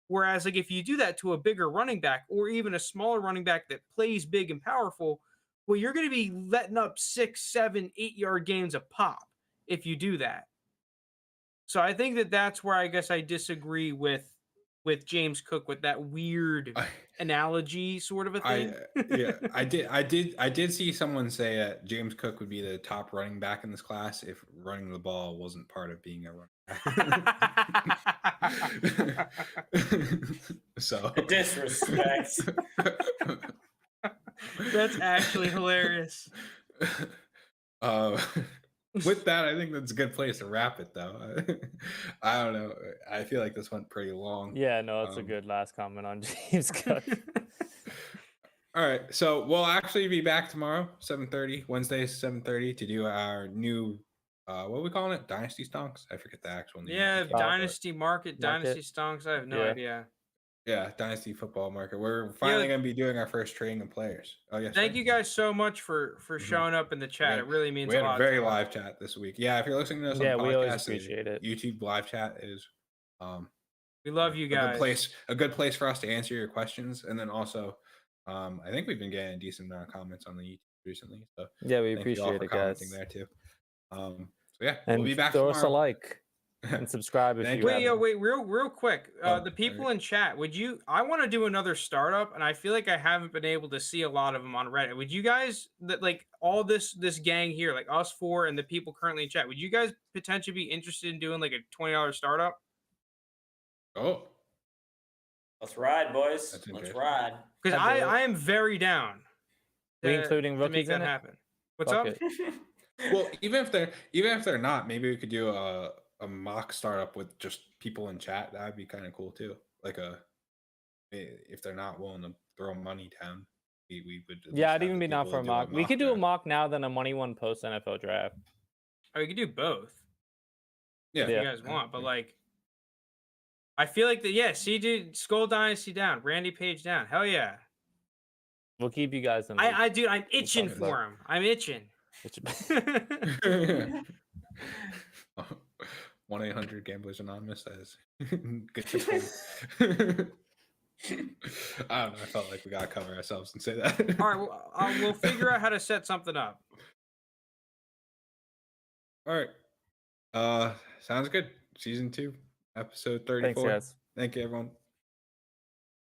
Whereas like if you do that to a bigger running back or even a smaller running back that plays big and powerful, well, you're going to be letting up 6, 7, 8-yard gains a pop if you do that. So I think that's where I guess I disagree with James Cook with that weird analogy sort of a thing. I did see someone say that James Cook would be the top running back in this class if running the ball wasn't part of being a running back. So disrespect. That's actually hilarious. With that, I think that's a good place to wrap it, though. I don't know. I feel like this went pretty long. Yeah, no, it's a good last comment on James Cook. All right, so we'll actually be back tomorrow, 7:30, Wednesday, 7:30, to do our new, what are we calling it? Dynasty Stonks? I forget the actual name. Yeah, Dynasty Market, Dynasty Stonks. I have no idea. Yeah, Dynasty Football Market. We're finally going to be doing our first trading of players. Oh, yes. Thank you guys so much for showing up in the chat. It really means a lot. We had a very live chat this week. Yeah, if you're listening to us on podcast, we always appreciate it. YouTube live chat is we love you guys. A good place for us to answer your questions. And then also, I think we've been getting a decent amount of comments on the YouTube recently. So yeah, we appreciate it, guys. There too. So yeah, and we'll be back throw tomorrow. us a like. And subscribe if you wait, real quick. The people in chat, I want to do another startup, and I feel like I haven't been able to see a lot of them on Reddit. Would you guys like all this gang here, like us four and the people currently in chat, would you guys potentially be interested in doing like a $20 startup? Oh. Let's ride, boys. Let's ride. Because I am very down. Including rookies to make that happen. What's up? Well, even if they're not, maybe we could do a mock startup with just people in chat. That'd be kind of cool too. Like if they're not willing to throw money down, we would. Yeah, I'd even be down for a mock. We could do a mock now, then a money one post NFL draft. Or we could do both. Yeah, if you guys want, but like, I feel like see, dude, Skull Dynasty down, Randy Page down. Hell yeah. We'll keep you guys in. Dude, I'm itching for him. I'm itching. 1-800 Gamblers Anonymous says good to play. I don't know. I felt like we gotta cover ourselves and say that. All right, well, we'll figure out how to set something up. All right. Sounds good. Season 2, episode 34. Thanks, guys. Thank you, everyone.